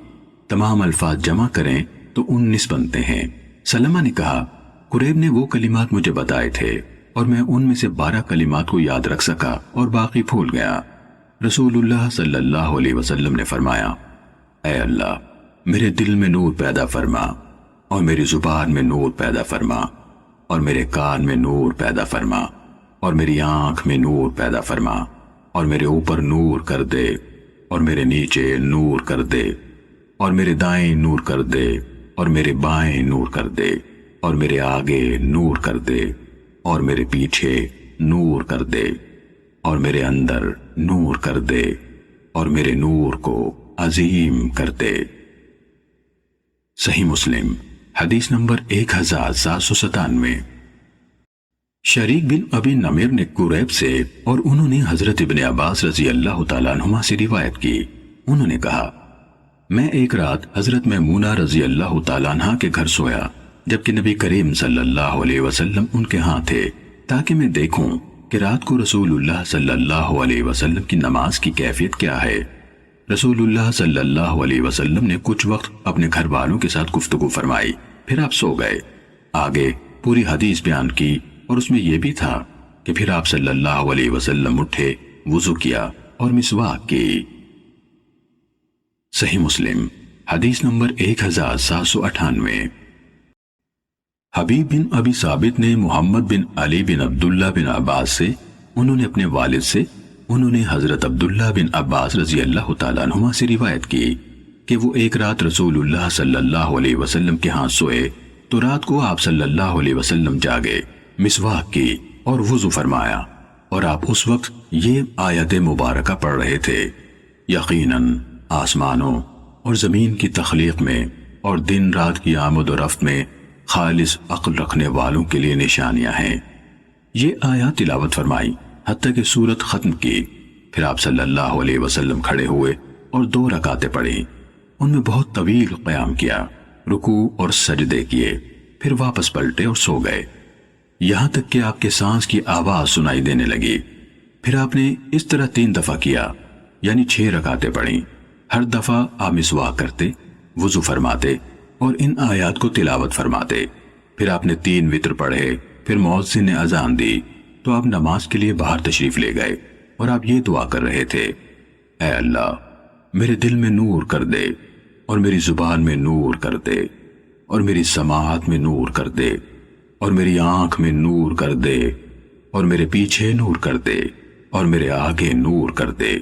Speaker 1: تمام الفاظ جمع کریں تو 19 بنتے ہیں۔ سلمہ نے کہا قریب نے وہ کلمات مجھے بتائے تھے اور میں ان میں سے 12 کلمات کو یاد رکھ سکا اور باقی بھول گیا۔ رسول اللہ صلی اللہ علیہ وسلم نے فرمایا اے اللہ میرے دل میں نور پیدا فرما، اور میری زبان میں نور پیدا فرما، اور میرے کان میں نور پیدا فرما، اور میری آنکھ میں نور پیدا فرما، اور میرے اوپر نور کر دے، اور میرے نیچے نور کر دے، اور میرے دائیں نور کر دے، اور میرے بائیں نور کر دے، اور میرے آگے نور کر دے، اور میرے پیچھے نور کر دے، اور میرے اندر نور کر دے، اور میرے نور کو عظیم کر دے۔ صحیح مسلم حدیث نمبر 1797۔ شریک بن ابی نمیر نے قریب سے، اور انہوں نے حضرت ابن عباس رضی اللہ تعالیٰ عنہما سے روایت کی، انہوں نے کہا میں ایک رات حضرت میمونہ رضی اللہ تعالیٰ عنہ کے گھر سویا، جبکہ نبی کریم صلی اللہ علیہ وسلم ان کے ہاں تھے، تاکہ میں دیکھوں کہ رات کو رسول اللہ صلی اللہ علیہ وسلم کی نماز کی کیفیت کیا ہے۔ رسول اللہ صلی اللہ علیہ وسلم نے کچھ وقت اپنے گھر والوں کے ساتھ گفتگو فرمائی، پھر آپ سو گئے۔ آگے پوری حدیث بیان کی، اور اس میں یہ بھی تھا کہ پھر آپ صلی اللہ علیہ وسلم اٹھے، وضو کیا اور مسواک کی۔ صحیح مسلم حدیث نمبر 1798۔ حبیب بن ابی ثابت نے محمد بن علی بن عبداللہ بن عباس سے، انہوں نے اپنے والد سے، انہوں نے حضرت عبداللہ بن عباس رضی اللہ تعالیٰ عنہما سے روایت کی کہ وہ ایک رات رسول اللہ صلی اللہ علیہ وسلم کے ہاں سوئے تو رات کو آپ صلی اللہ علیہ وسلم جاگے، مسواک کی اور وضو فرمایا، اور آپ اس وقت یہ آیت مبارکہ پڑھ رہے تھے یقیناً آسمانوں اور زمین کی تخلیق میں اور دن رات کی آمد و رفت میں خالص عقل رکھنے والوں کے لیے نشانیاں ہیں۔ یہ آیات تلاوت فرمائی حتیٰ کہ سورت ختم کی، پھر آپ صلی اللہ علیہ وسلم کھڑے ہوئے اور 2 رکعتیں پڑھی، ان میں بہت طویل قیام کیا، رکوع اور سجدے کیے، پھر واپس پلٹے اور سو گئے، یہاں تک کہ آپ کے سانس کی آواز سنائی دینے لگی۔ پھر آپ نے اس طرح 3 دفعہ کیا، یعنی 6 رکعتیں پڑھیں، ہر دفعہ آپ مسواک کرتے، وضو فرماتے اور ان آیات کو تلاوت فرماتے۔ پھر آپ نے 3 وتر پڑھے، پھر مؤذن نے اذان دی تو آپ نماز کے لیے باہر تشریف لے گئے، اور آپ یہ دعا کر رہے تھے اے اللہ میرے دل میں نور کر دے، اور میری زبان میں نور کر دے، اور میری سماعت میں نور کر دے، اور میری آنکھ میں نور کر دے، اور میرے پیچھے نور کر دے، اور میرے آگے نور کر دے،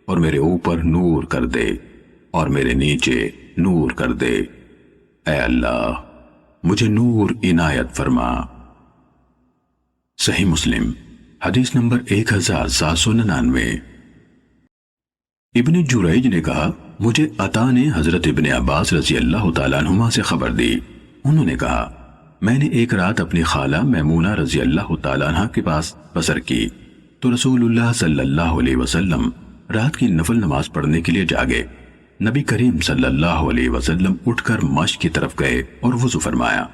Speaker 1: اور میرے اوپر نور کر دے اور میرے نیچے نور کر دے۔ اے اللہ مجھے نور عنایت فرما۔ صحیح مسلم حدیث نمبر 1799۔ ابن جریج نے کہا مجھے عطا نے حضرت ابن عباس رضی اللہ تعالیٰ عنہما سے خبر دی، انہوں نے کہا میں نے ایک رات اپنی خالہ میمونہ رضی اللہ تعالیٰ عنہ کے پاس بسر کی تو رسول اللہ صلی اللہ علیہ وسلم رات کی نفل نماز پڑھنے کے لیے جاگے۔ نبی کریم صلی اللہ علیہ وسلم اٹھ کر مشق کی طرف گئے اور وضو فرمایا،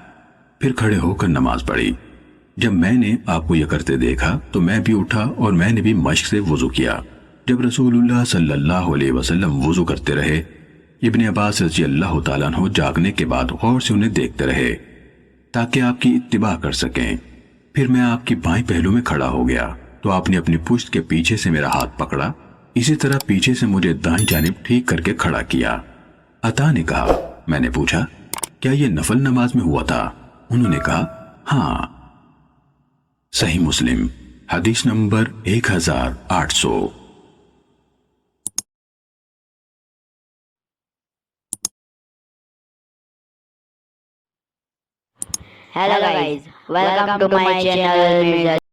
Speaker 1: پھر کھڑے ہو کر نماز پڑھی۔ جب میں نے آپ کو یہ کرتے دیکھا تو میں بھی اٹھا اور میں نے بھی مشق سے وضو کیا۔ جب رسول اللہ صلی اللہ علیہ وسلم وضو کرتے رہے، ابن عباس رضی اللہ تعالیٰ عنہ جاگنے کے بعد غور سے انہیں دیکھتے رہے تاکہ آپ کی اتباع کر سکیں۔ پھر میں آپ کی بائیں پہلو میں کھڑا ہو گیا تو آپ نے اپنی پشت کے پیچھے سے میرا ہاتھ پکڑا، اسی طرح پیچھے سے مجھے دائیں جانب ٹھیک کر کے کھڑا کیا۔ عطا نے کہا میں نے پوچھا کیا یہ نفل نماز میں ہوا تھا؟ انہوں نے کہا ہاں۔ صحیح مسلم حدیث number 1800۔
Speaker 2: Hello guys, welcome to my channel Mirza